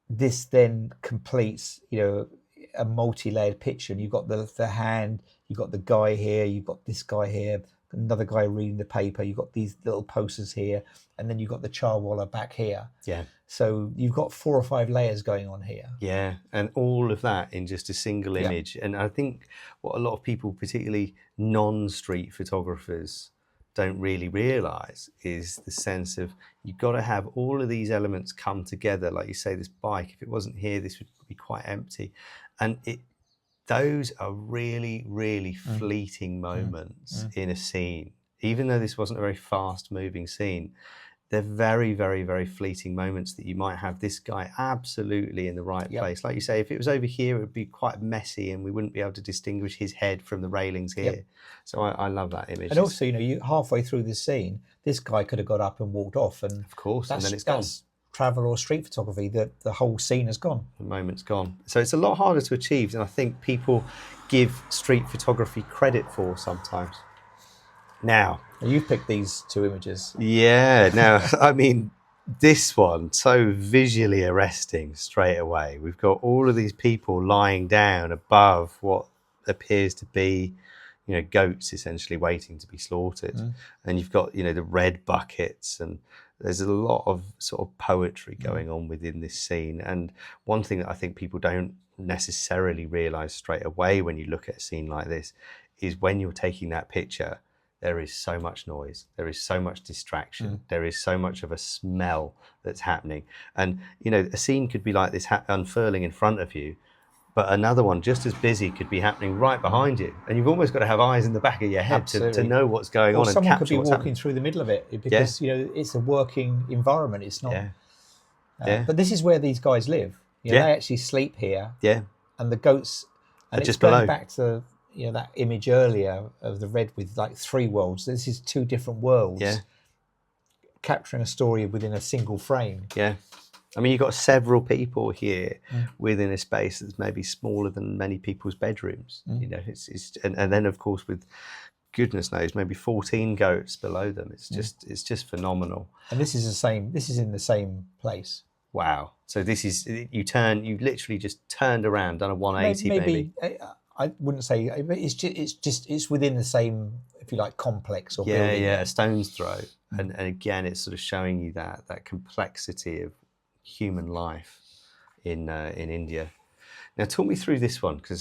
this then completes, a multi-layered picture. And you've got the hand, you've got the guy here, you've got this guy here, another guy reading the paper, you've got these little posters here, and then you've got the charwalla back here. Yeah. So you've got 4 or 5 layers going on here. Yeah, and all of that in just a single image. And I think what a lot of people, particularly non-street photographers, don't really realise is the sense of you've got to have all of these elements come together. Like you say, this bike, if it wasn't here, this would be quite empty. And those are really, really fleeting moments in a scene. Even though this wasn't a very fast-moving scene, they're very, very, very fleeting moments that you might have this guy absolutely in the right place. Like you say, if it was over here, it would be quite messy and we wouldn't be able to distinguish his head from the railings here. So I love that image. And also, you halfway through the scene, this guy could have got up and walked off. And of course, and then it's gone. Travel or street photography, the whole scene has gone. The moment's gone. So it's a lot harder to achieve than I think people give street photography credit for sometimes. Now, you've picked these 2 images. Yeah. Now, I mean, this one, so visually arresting straight away. We've got all of these people lying down above what appears to be, goats essentially waiting to be slaughtered. And you've got, the red buckets, and there's a lot of sort of poetry going on within this scene. And one thing that I think people don't necessarily realise straight away when you look at a scene like this is when you're taking that picture, there is so much noise, there is so much distraction, there is so much of a smell that's happening. And, a scene could be like this unfurling in front of you, but another one just as busy could be happening right behind you. And you've almost got to have eyes in the back of your head to know what's going on. Someone and could be what's walking happening through the middle of it because, it's a working environment. It's not. But this is where these guys live. They actually sleep here. Yeah. And the goats, and it's just going below. back to that image earlier of the red with like 3 worlds. This is 2 different worlds. Yeah. Capturing a story within a single frame. Yeah. I mean, you've got several people here within a space that's maybe smaller than many people's bedrooms. And then of course with goodness knows maybe 14 goats below them. It's just phenomenal. And this is in the same place. Wow. So this is you literally just turned around, done a 180 maybe. I wouldn't say it's within the same, if you like, complex or building. Yeah, a stone's throw. And again, it's sort of showing you that complexity of human life in India. Now, talk me through this one, because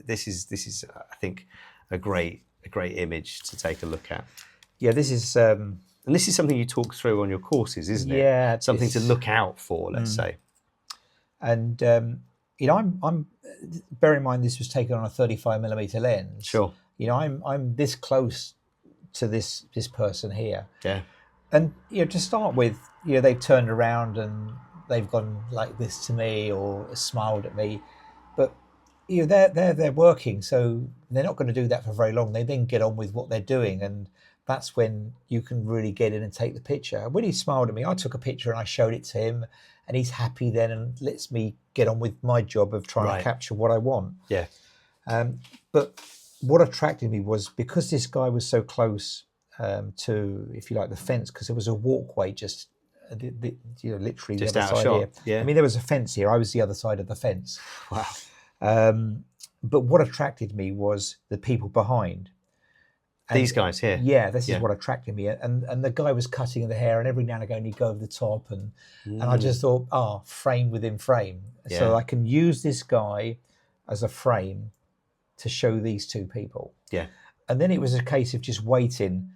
this is I think a great image to take a look at. Yeah, this is and this is something you talk through on your courses, isn't it? Yeah, something to look out for, let's say. And I'm bear in mind this was taken on a 35mm lens. Sure. I'm this close to this person here. Yeah. And to start with, they've turned around and they've gone like this to me or smiled at me, but they're working, so they're not going to do that for very long. They then get on with what they're doing, and that's when you can really get in and take the picture. When he smiled at me, I took a picture and I showed it to him, and he's happy then and lets me get on with my job of trying to capture what I want. Yeah. But what attracted me was because this guy was so close to, if you like, the fence, because there was a walkway just literally just the other out of side shot. here. Yeah. I mean, there was a fence here. I was the other side of the fence. Wow. But what attracted me was the people behind. And these guys here. Yeah, this is what attracted me. And the guy was cutting the hair, and every now and again he'd go over the top, and I just thought, frame within frame. Yeah. So I can use this guy as a frame to show these 2 people. Yeah. And then it was a case of just waiting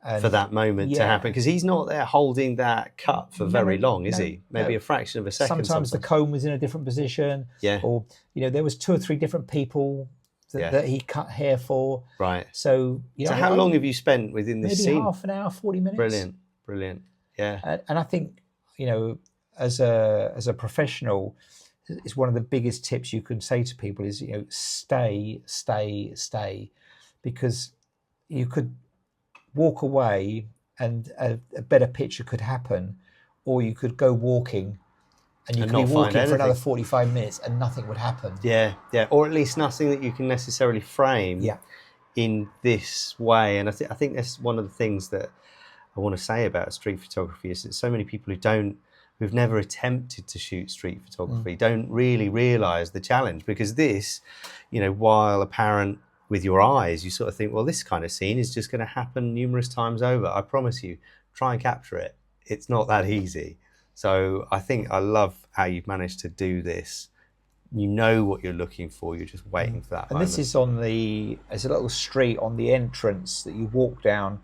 And for that moment to happen, because he's not there holding that cut for very long, is he? Maybe a fraction of a second. Sometimes the comb was in a different position. Yeah. Or, there was 2 or 3 different people that he cut hair for. Right. So, so how long have you spent within this maybe scene? half an hour, 40 minutes. Brilliant. Yeah. And I think, as a professional, it's one of the biggest tips you can say to people is, stay, because you could walk away and a better picture could happen, or you could go walking and you could be walking for another 45 minutes and nothing would happen. Yeah, or at least nothing that you can necessarily frame in this way. And I think that's one of the things that I want to say about street photography is that so many people who've never attempted to shoot street photography don't really realise the challenge, because this, while apparent with your eyes, you sort of think, well, this kind of scene is just going to happen numerous times over. I promise you, try and capture it. It's not that easy. So I think I love how you've managed to do this. You know what you're looking for. You're just waiting for that moment. And this is there's a little street on the entrance that you walk down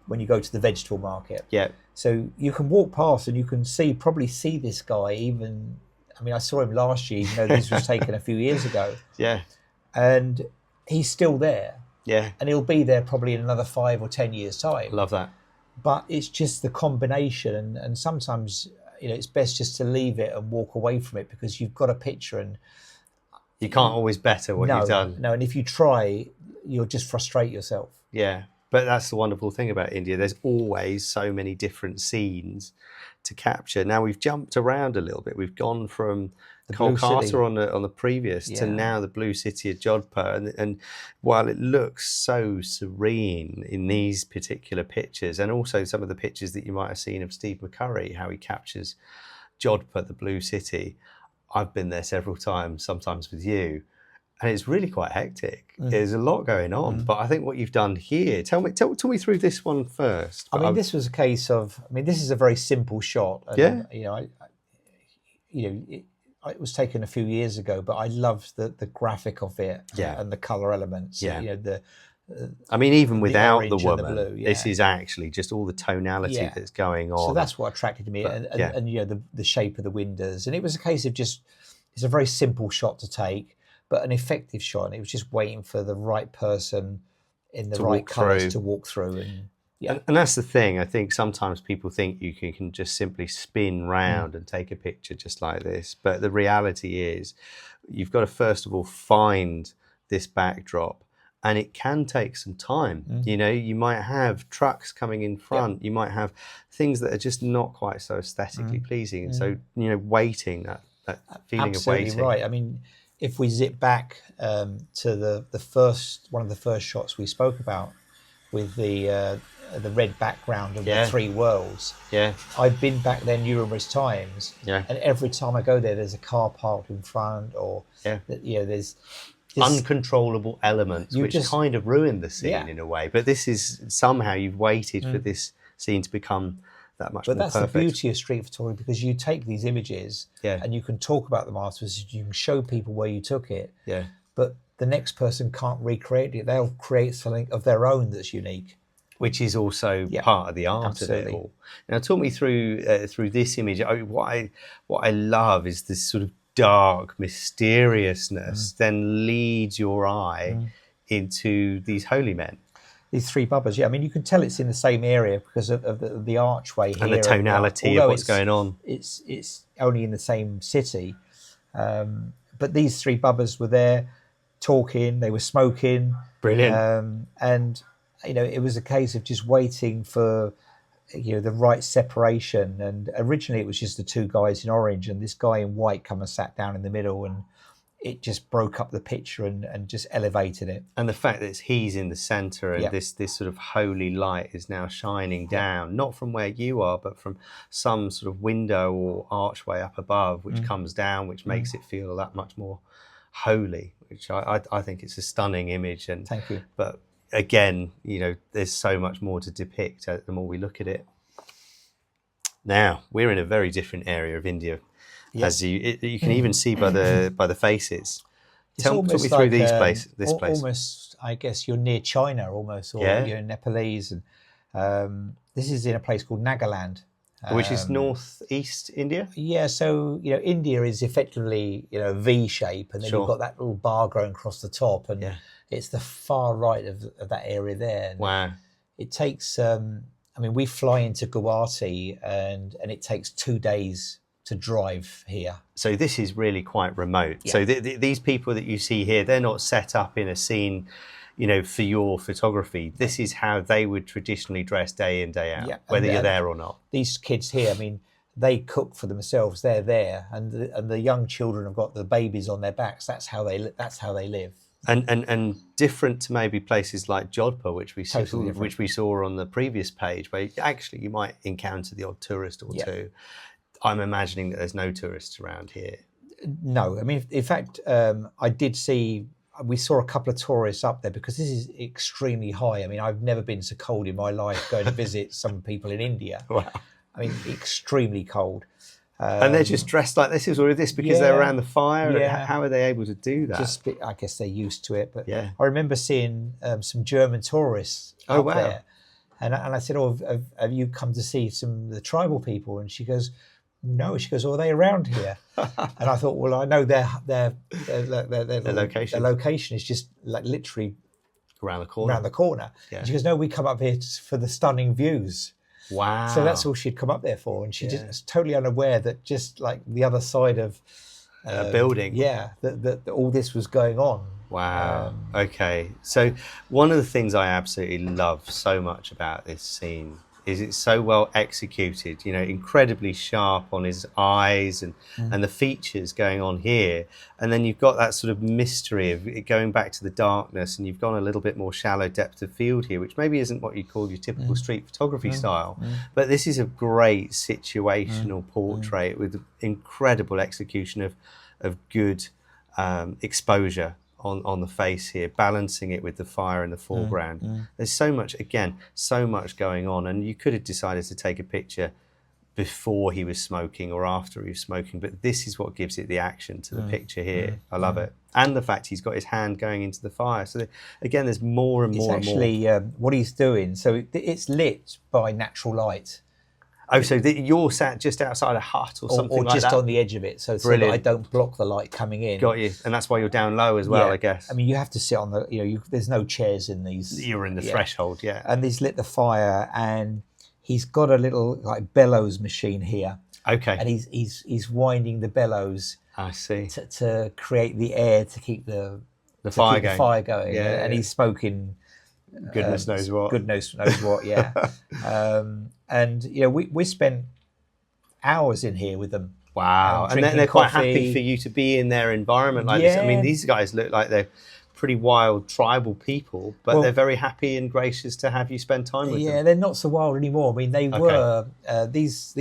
when you go to the vegetable market. Yeah. So you can walk past and you can probably see this guy even, I saw him last year, even though this was taken a few years ago. Yeah. And he's still there. Yeah. And he'll be there probably in another 5 or 10 years' time. Love that. But it's just the combination. And sometimes, it's best just to leave it and walk away from it, because you've got a picture and you can't always better what you've done. No, and if you try, you'll just frustrate yourself. Yeah. But that's the wonderful thing about India. There's always so many different scenes to capture. Now we've jumped around a little bit. We've gone from Kolkata on the previous to now the blue city of Jodhpur. And while it looks so serene in these particular pictures, and also some of the pictures that you might have seen of Steve McCurry, how he captures Jodhpur, the blue city, I've been there several times, sometimes with you. And it's really quite hectic. There's a lot going on. But I think what you've done here, talk me through this one first. This was a case of, this is a very simple shot. And, it was taken a few years ago, but I loved the graphic of it and the colour elements. Yeah. Even without the woman, this is actually just all the tonality that's going on. So that's what attracted me. And the shape of the windows. And it was a case of it's a very simple shot to take, but an effective shot. And it was just waiting for the right person in the right colours to walk through. And that's the thing. I think sometimes people think you can just simply spin round and take a picture just like this. But the reality is you've got to first of all find this backdrop. And it can take some time. You might have trucks coming in front. You might have things that are just not quite so aesthetically pleasing. And so, waiting, that feeling of waiting. Absolutely right. If we zip back to one of the first shots we spoke about with the red background of the 3 worlds. Yeah. I've been back there numerous times. Yeah. And every time I go there's a car parked in front, or there's uncontrollable elements which kind of ruin the scene in a way. But this is somehow you've waited for this scene to become that much more perfect. But that's the beauty of street photography, because you take these images and you can talk about them afterwards. You can show people where you took it. Yeah. But the next person can't recreate it. They'll create something of their own that's unique. Which is also part of the art of it all. Now, talk me through this image. What I love is this sort of dark mysteriousness then leads your eye into these holy men. These 3 bubbas, you can tell it's in the same area because of the archway here. And the tonality of what's going on. It's only in the same city. But these 3 bubbas were there talking, they were smoking. Brilliant. And, it was a case of just waiting for, the right separation. And originally it was just the 2 guys in orange, and this guy in white come and sat down in the middle, and it just broke up the picture and just elevated it. And the fact that he's in the centre and this sort of holy light is now shining down, not from where you are, but from some sort of window or archway up above, which comes down, which makes it feel that much more holy, which I think it's a stunning image. And thank you. But again, there's so much more to depict the more we look at it. Now, we're in a very different area of India. As you can even see by the faces. Talk me through this place. Almost, I guess you're near China almost, or you're Nepalese, This is in a place called Nagaland. Which is northeast India? Yeah, so, India is effectively, a V shape, and then Sure. you've got that little bar growing across the top, and it's the far right of that area there. And Wow. it takes, we fly into Guwahati, and it takes 2 days to drive here. So this is really quite remote. Yeah. So these people that you see here, they're not set up in a scene, for your photography. This is how they would traditionally dress day in, day out, whether you're there or not. These kids here, they cook for themselves. They're there, and the young children have got the babies on their backs. That's how they live. And different to maybe places like Jodhpur, which we Totally saw on the previous page, where actually you might encounter the odd tourist or two. I'm imagining that there's no tourists around here. No, in fact, I did see. We saw a couple of tourists up there because this is extremely high. I've never been so cold in my life going to visit some people in India. Wow. Extremely cold. And they're just dressed like this? Is all of this because they're around the fire? Yeah. How are they able to do that? I guess they're used to it. But yeah. I remember seeing some German tourists up there. And I said, have you come to see some of the tribal people? And she goes, no. She goes, are they around here? And I thought, well, I know their location. Their location is just like literally around the corner. Yeah. And she goes, no, we come up here for the stunning views. Wow. So that's all she'd come up there for. And she just was totally unaware that just like the other side of a building. Yeah, that all this was going on. Wow. Okay. So one of the things I absolutely love so much about this scene is it's so well executed, incredibly sharp on his eyes and the features going on here. And then you've got that sort of mystery of it going back to the darkness, and you've gone a little bit more shallow depth of field here, which maybe isn't what you call your typical street photography style. But this is a great situational portrait with incredible execution of good exposure on the face here, balancing it with the fire in the foreground. There's so much going on, and you could have decided to take a picture before he was smoking or after he was smoking, but this is what gives it the action to the picture here. I love it. And the fact he's got his hand going into the fire. So again, there's more and more. It's actually what he's doing. So it's lit by natural light. Oh, so you're sat just outside a hut or something like that? Or just on the edge of it, so that I don't block the light coming in. Got you. And that's why you're down low as well, I guess. You have to sit on the, there's no chairs in these. You're in the threshold, yeah. And he's lit the fire, and he's got a little like bellows machine here. Okay. And he's winding the bellows. I see. To create the air to keep the fire going. Yeah. And he's smoking. Goodness knows what. Goodness knows what, yeah. And we spent hours in here with them. Wow. And they're quite happy for you to be in their environment like this. These guys look like they're pretty wild tribal people, but they're very happy and gracious to have you spend time with them. Yeah, they're not so wild anymore. They were these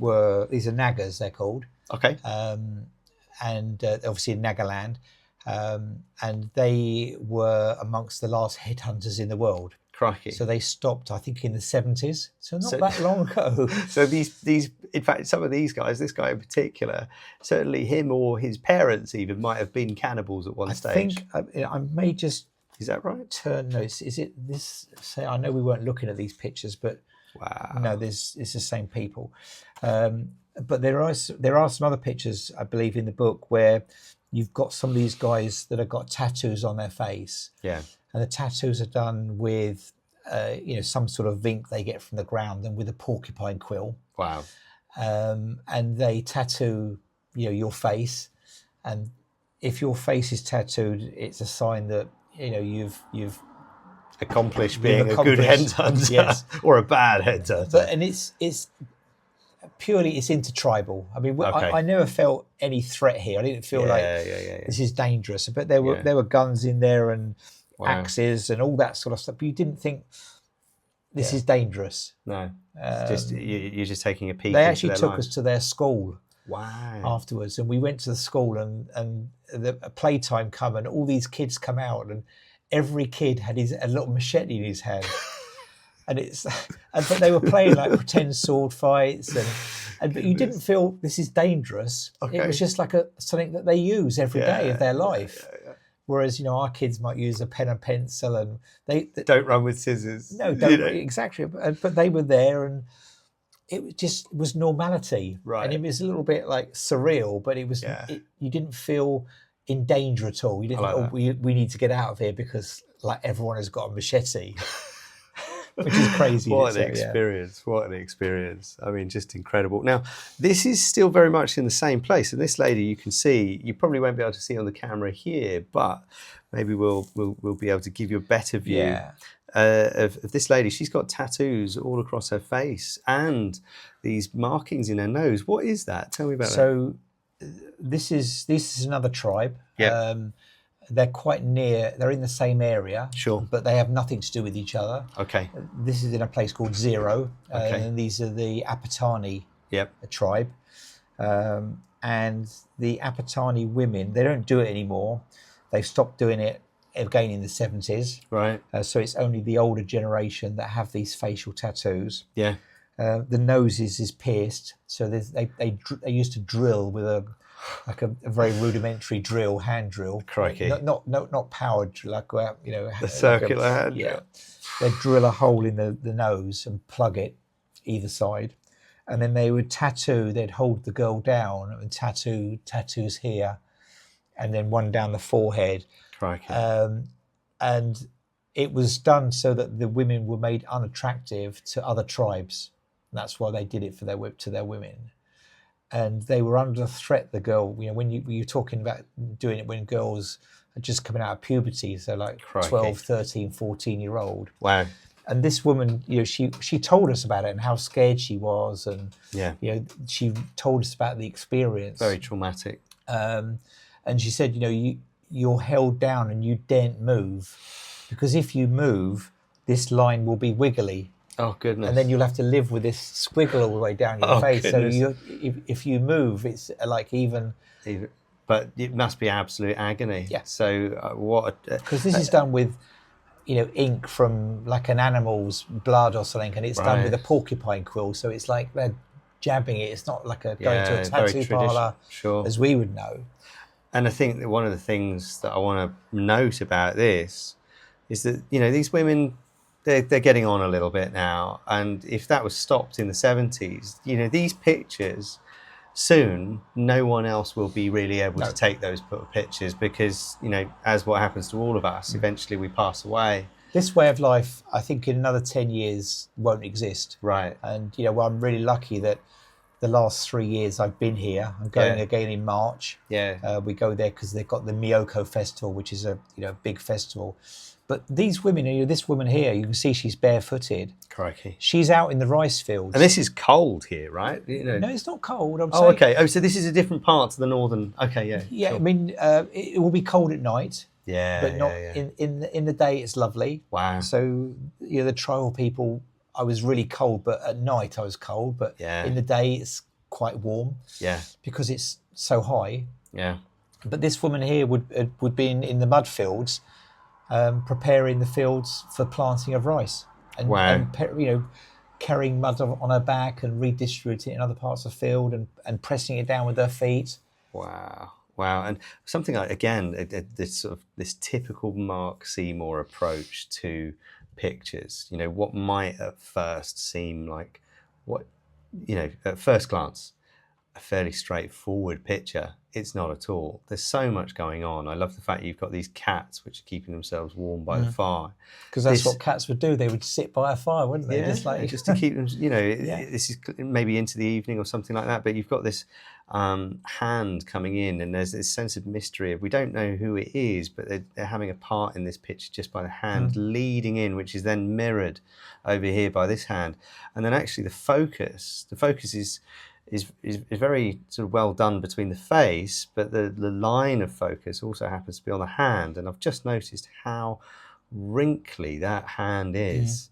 are Nagas, they're called. Okay. And obviously in Nagaland. And they were amongst the last headhunters in the world. Crikey. So they stopped, I think, in the 70s. So not that long ago. So these, in fact, some of these guys, this guy in particular, certainly him or his parents even might have been cannibals at one stage. I think I may just... Is that right? Is it this? Say, I know we weren't looking at these pictures, but wow. No, it's the same people. But there are some other pictures, I believe, in the book where you've got some of these guys that have got tattoos on their face. Yeah. And the tattoos are done with, some sort of ink they get from the ground and with a porcupine quill. Wow. And they tattoo, your face. And if your face is tattooed, it's a sign that, you've accomplished being a good headhunter, yes, or a bad headhunter. And it's purely intertribal. I never felt any threat here. I didn't feel this is dangerous. But there were guns in there and axes and all that sort of stuff. But you didn't think this is dangerous. No, just you're just taking a peek. They actually took us to their school. Wow. Afterwards, and we went to the school, and the playtime come, and all these kids come out, and every kid had a little machete in his hand. But they were playing like pretend sword fights, but you didn't feel this is dangerous. Okay. It was just like something that they use every day of their life. Whereas, our kids might use a pen and pencil, and they Don't run with scissors. no, don't exactly. But they were there, and it was normality, Right. And it was a little bit like surreal, but it was you didn't feel in danger at all. You didn't think, we need to get out of here because like everyone has got a machete. Which is crazy. What an experience. What an experience. I mean, just incredible. Now, this is still very much in the same place. And this lady, you can see, you probably won't be able to see on the camera here, but maybe we'll be able to give you a better view of this lady. She's got tattoos all across her face and these markings in her nose. What is that? Tell me about that. So this is another tribe. Yeah. They're quite near, they're in the same area, sure, but they have nothing to do with each other. Okay. This is in a place called Zero, okay. And these are the Apatani tribe. And the Apatani women, they don't do it anymore. They've stopped doing it again in the 70s. Right. So it's only the older generation that have these facial tattoos. Yeah. The nose is pierced, so they used to drill with a very rudimentary drill, hand drill. Crikey. Not powered, like the circular hand. Yeah. They'd drill a hole in the nose and plug it either side, and then they would tattoo. They'd hold the girl down and tattoos here, and then one down the forehead. Crikey. And it was done so that the women were made unattractive to other tribes. That's why they did it to their women. And they were under threat, the girl, when you're talking about doing it when girls are just coming out of puberty, so like Crikey. 12, 13, 14-year-old. Wow. And this woman, she told us about it and how scared she was. And, she told us about the experience. Very traumatic. And she said, you're held down and you daren't move, because if you move, this line will be wiggly. Oh, goodness. And then you'll have to live with this squiggle all the way down your face. Goodness. So if you move, it's like even... But it must be absolute agony. Yeah. So because this is done with, ink from like an animal's blood or something, and it's done with a porcupine quill. So it's like they're jabbing it. It's not like going to a tattoo parlour, sure, as we would know. And I think that one of the things that I want to note about this is that, these women... They're getting on a little bit now, and if that was stopped in the 70s, these pictures, soon no one else will be really able to take those pictures, because as what happens to all of us, eventually we pass away. This way of life, I think, in another 10 years won't exist. Right. And I'm really lucky that the last 3 years I've been here. I'm going again in March. Yeah. We go there because they've got the Miyoko Festival, which is a big festival. But these women, this woman here, you can see she's barefooted. Crikey. She's out in the rice fields. And this is cold here, right? No, it's not cold. I'm saying. Okay. Oh, so this is a different part to the northern. Okay, yeah. Yeah, sure. I mean, it will be cold at night. Yeah. But not in the day. It's lovely. Wow. So the tribal people, I was really cold, but at night I was cold. But in the day it's quite warm. Yeah. Because it's so high. Yeah. But this woman here would be in the mud fields. Preparing the fields for planting of rice, and carrying mud on her back and redistributing it in other parts of the field, and pressing it down with her feet. Wow, and something like, again, this typical Mark Seymour approach to pictures. What might at first seem like at first glance a fairly straightforward picture. It's not at all. There's so much going on. I love the fact you've got these cats which are keeping themselves warm by the fire. Because that's what cats would do. They would sit by a fire, wouldn't they? Yeah, just to keep them, this is maybe into the evening or something like that, but you've got this hand coming in, and there's this sense of mystery of, we don't know who it is, but they're having a part in this picture just by the hand leading in, which is then mirrored over here by this hand. And then actually the focus is very sort of well done between the face, but the line of focus also happens to be on the hand. And I've just noticed how wrinkly that hand is,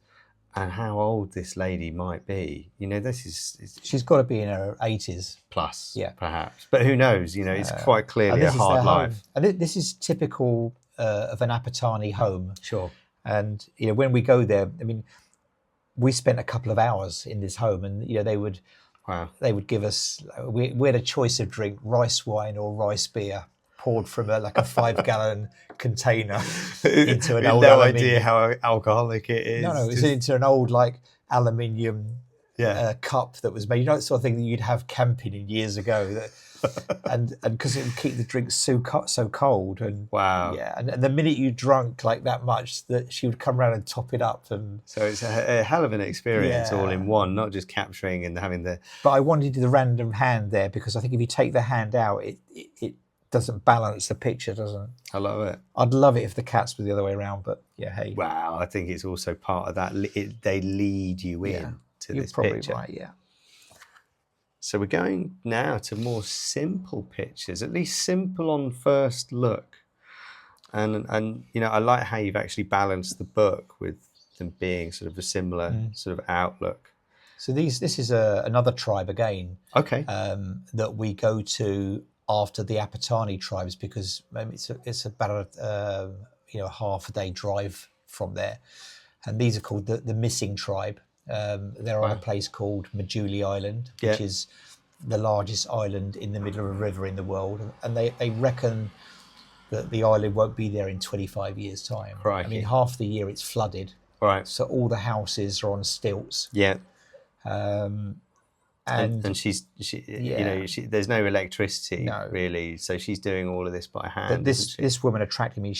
and how old this lady might be. She's got to be in her 80s plus, perhaps. But who knows? It's quite clearly a hard life. And this is typical of an Apatani home. Sure. And when we go there, I mean, we spent a couple of hours in this home, and they would. Wow. They would give us, we had a choice of drink, rice wine or rice beer. poured from like a 5-gallon container into an old no aluminium. idea how alcoholic it is. No, it's into an old like aluminium cup that was made. You know, that sort of thing that you'd have camping in years ago. And because it would keep the drinks so cold. And wow. Yeah, and the minute you drunk like that much, that she would come around and top it up. And so it's a hell of an experience all in one, not just capturing and having the. But I wanted the random hand there because I think if you take the hand out, it doesn't balance the picture, doesn't it? I love it. I'd love it if the cats were the other way around, but yeah, hey. Wow, I think it's also part of that. They lead you in to You're this probably picture. right, yeah. So we're going now to more simple pictures, at least simple on first look. And you know, I like how you've actually balanced the book with them being sort of a similar sort of outlook. So this is another tribe again. Okay. That we go to after the Apatani tribes because it's about a half a day drive from there, and these are called the missing tribe. They're on a place called Majuli Island, which is the largest island in the middle of a river in the world, and they reckon that the island won't be there in 25 years' time. Right. I mean, half the year it's flooded. Right. So all the houses are on stilts. Yeah. And she you know, there's no electricity really, so she's doing all of this by hand. But this woman attracted me.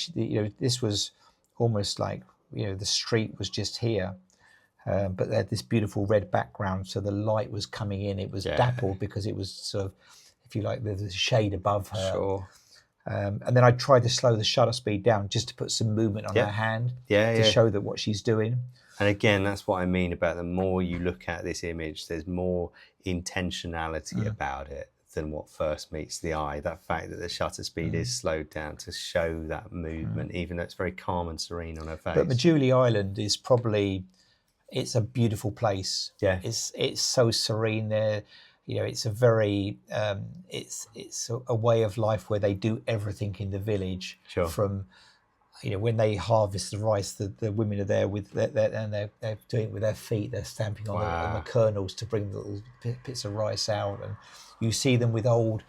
This was almost like the street was just here. But they had this beautiful red background, so the light was coming in. It was dappled because it was sort of, if you like, there's a shade above her. Sure. And then I tried to slow the shutter speed down just to put some movement on her hand to show that what she's doing. And again, that's what I mean about the more you look at this image, there's more intentionality about it than what first meets the eye. That fact that the shutter speed is slowed down to show that movement, even though it's very calm and serene on her face. But Majuli Island is probably... It's a beautiful place. Yeah, it's so serene there. It's a very it's a way of life where they do everything in the village. Sure. From when they harvest the rice, the women are there with and they're doing it with their feet. They're stamping on the kernels to bring the little bits of rice out, and you see them with old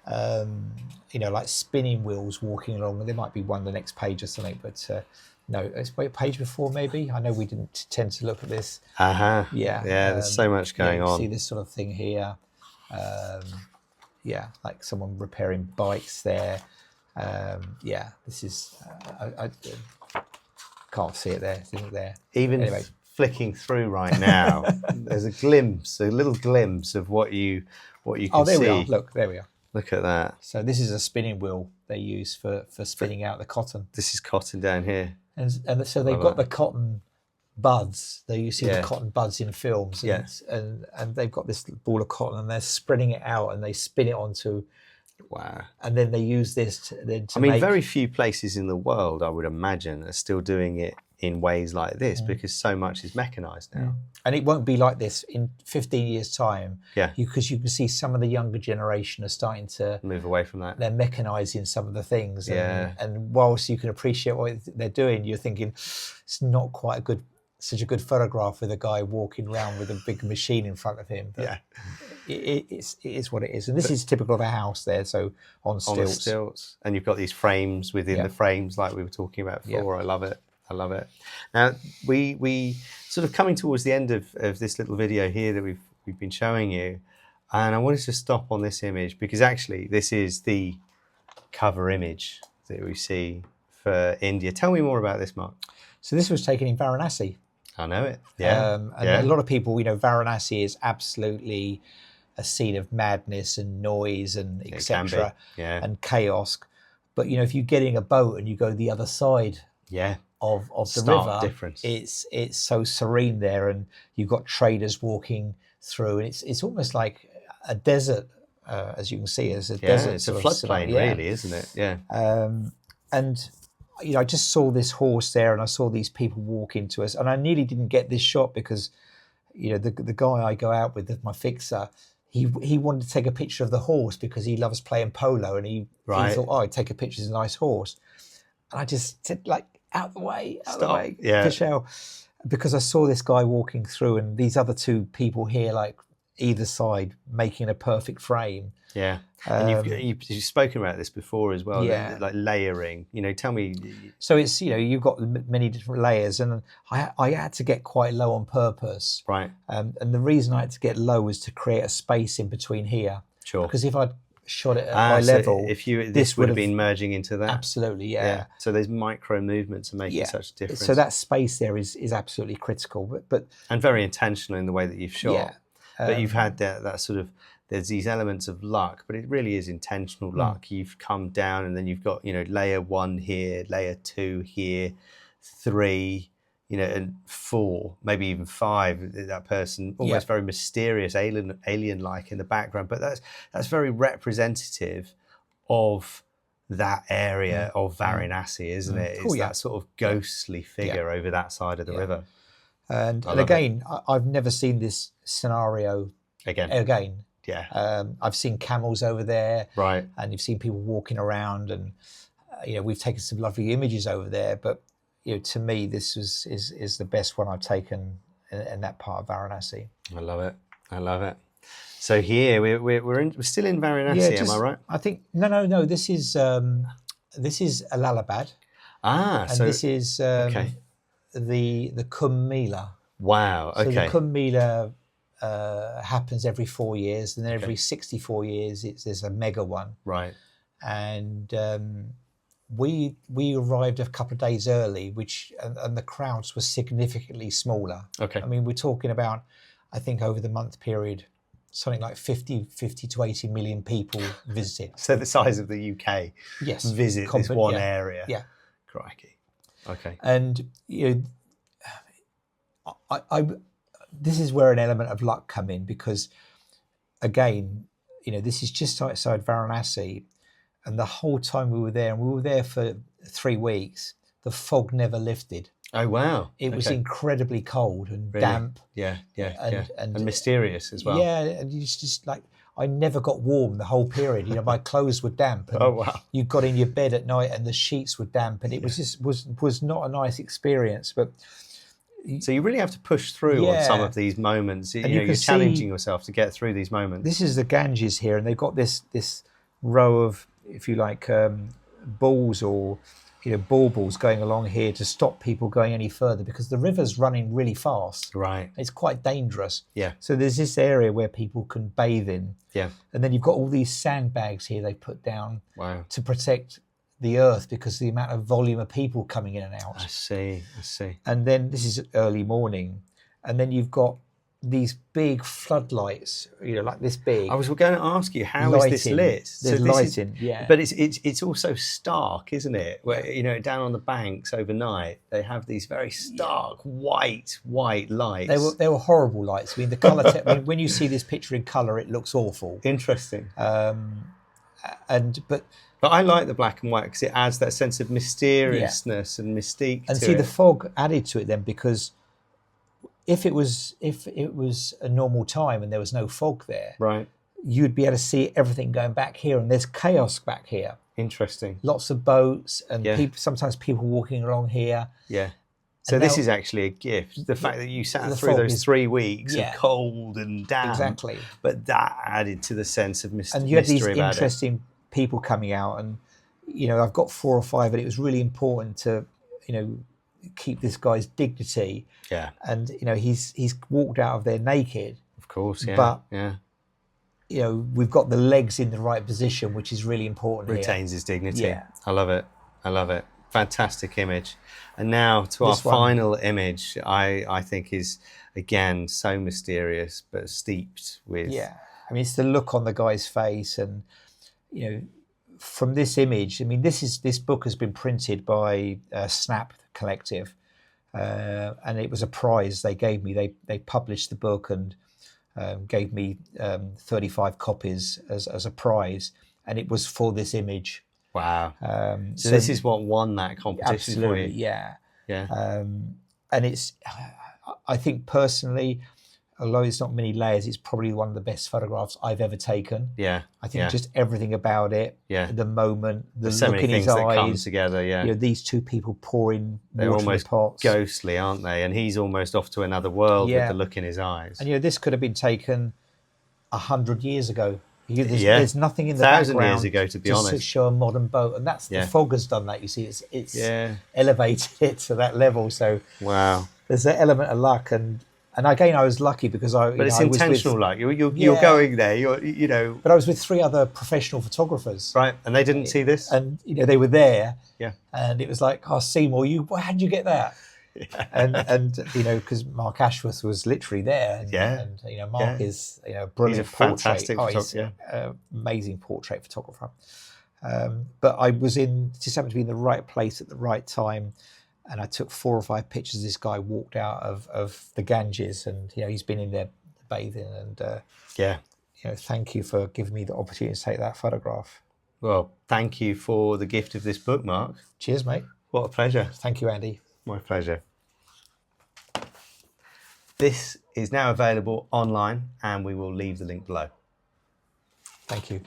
like spinning wheels walking along. And there might be one the next page or something, but. No, it's a page before maybe. I know we didn't tend to look at this. Yeah. Yeah, there's so much going on. See this sort of thing here. Like someone repairing bikes there. This is. I can't see it there. It's not there. Even anyway. Flicking through right now, there's a little glimpse of what you can see. Oh, there we are. Look, there we are. Look at that. So this is a spinning wheel they use for spinning out the cotton. This is cotton down here. And so they've got the cotton buds. You see the cotton buds in films. And they've got this ball of cotton and they're spreading it out and they spin it onto... Wow. And then they use this to very few places in the world, I would imagine, are still doing it in ways like this because so much is mechanized now. And it won't be like this in 15 years' time. Yeah. Because you can see some of the younger generation are starting to move away from that. They're mechanizing some of the things. Yeah. And whilst you can appreciate what they're doing, you're thinking it's not quite such a good photograph with a guy walking around with a big machine in front of him. But it is what it is. And this is typical of a house there, so on stilts. On stilts. And you've got these frames within the frames like we were talking about before. I love it. I love it. Now, we sort of coming towards the end of this little video here that we've been showing you, and I wanted to stop on this image because actually this is the cover image that we see for India. Tell me more about this, Mark. So this was taken in Varanasi. I know it. Yeah. A lot of people, Varanasi is absolutely a scene of madness and noise and etc. And chaos. But if you're getting a boat and you go the other side of the river, difference. It's so serene there, and you've got traders walking through, and it's almost like a desert, as you can see. It's a desert. It's a floodplain, really, isn't it? Yeah. And I just saw this horse there, and I saw these people walk into us, and I nearly didn't get this shot because the guy I go out with, my fixer, he wanted to take a picture of the horse because he loves playing polo, and he thought, I'd take a picture of a nice horse. And I just said, out the way, Michelle, because I saw this guy walking through, and these other two people here, either side, making a perfect frame. Yeah, and you've spoken about this before as well. Yeah. Like layering. Tell me. So it's you've got many different layers, and I had to get quite low on purpose. Right. And the reason I had to get low was to create a space in between here. Sure. Because if I'd shot it at eye level, if this would have been merging into that. Absolutely, yeah. So those micro movements are making such a difference. So that space there is absolutely critical, but and very intentional in the way that you've shot. Yeah. But you've had that sort of, there's these elements of luck, but it really is intentional luck. You've come down and then you've got, layer 1 here, layer 2 here, 3, and 4, maybe even 5, that person almost very mysterious, alien-like in the background. But that's very representative of that area of Varanasi, isn't it? It's that sort of ghostly figure over that side of the river. And again, I've never seen this scenario again. Yeah. I've seen camels over there, right, and you've seen people walking around, and we've taken some lovely images over there. But to me, this is the best one I've taken in that part of Varanasi. I love it. So here we're still in Varanasi, am I right? I think no. This is Allahabad. And so this is the Kumbh Mela. Wow. Okay. So the Kumbh Mela happens every 4 years, and then every 64 years there's a mega one. Right. And we arrived a couple of days early, and the crowds were significantly smaller. Okay. I mean, we're talking about, I think over the month period, something like 50 to 80 million people visited. So the size of the UK visit this one area. Yeah. Crikey. Okay. And I this is where an element of luck come in, because again, this is just outside Varanasi, and the whole time we were there for 3 weeks, the fog never lifted. Oh wow! It was incredibly cold and damp. Yeah, and mysterious as well. Yeah, and you just like, I never got warm the whole period. My clothes were damp. And oh wow! You got in your bed at night and the sheets were damp, and it was not a nice experience. But so you really have to push through on some of these moments. You're challenging yourself to get through these moments. This is the Ganges here, and they've got this row of, if you like, balls or baubles going along here to stop people going any further, because the river's running really fast. Right. It's quite dangerous. Yeah. So there's this area where people can bathe in. Yeah. And then you've got all these sandbags here they put down to protect the earth, because the amount of volume of people coming in and out. I see. And then this is early morning, and then you've got these big floodlights, like this big. I was going to ask you, how is this lit? There's lighting, But it's also stark, isn't it? Where down on the banks overnight, they have these very stark white lights. They were horrible lights. I mean, the color. When you see this picture in color, it looks awful. Interesting. But I like the black and white because it adds that sense of mysteriousness and mystique. And to see, it. the fog added to it then, because if it was a normal time and there was no fog there, right, you'd be able to see everything going back here, and there's chaos back here. Interesting. Lots of boats and sometimes people walking along here. Yeah. So this is actually a gift. The fact that you sat through those 3 weeks of cold and damp. Exactly. But that added to the sense of mystery. And you had these interesting people coming out, and I've got 4 or 5, and it was really important to keep this guy's dignity. Yeah. And he's walked out of there naked. Of course, yeah. But yeah. We've got the legs in the right position, which is really important. Retains his dignity. Yeah. I love it. Fantastic image. And now to our final image, I think is again so mysterious but steeped with. Yeah. I mean, it's the look on the guy's face, and from this image, I mean, this book has been printed by Snap Collective, and it was a prize they gave me. They published the book and gave me 35 copies as a prize, and it was for this image. Wow! So this is what won that competition absolutely, for you. Yeah. And it's, I think personally, although it's not many layers, it's probably one of the best photographs I've ever taken. Yeah. I think just everything about it. Yeah. The moment, the so look many in things his that eyes. come together. Yeah. These two people pouring They're water almost in the pots. ghostly, aren't they? And he's almost off to another world with the look in his eyes. And this could have been taken 100 years ago. Yeah. There's nothing in the 1,000 background years ago, to be to honest. show a modern boat, and that's Yeah. the fog has done that. You see, it's Yeah. elevated it to that level. So Wow. there's that element of luck, and again, I was lucky because But it's I was intentional, with, like you're Yeah. going there. You know, but I was with 3 other professional photographers, right? And they didn't see this. and they were there, Yeah. and it was like, oh, Seymour, how did you get that? And because Mark Ashworth was literally there, and Mark is a brilliant He's a portrait. fantastic He's an amazing portrait photographer. But I was just happened to be in the right place at the right time, and I took 4 or 5 pictures. This guy walked out of the Ganges, and he's been in there bathing, and thank you for giving me the opportunity to take that photograph. Well, thank you for the gift of this book, Mark. Cheers, mate. What a pleasure. Thank you, Andy. My pleasure. This is now available online, and we will leave the link below. Thank you.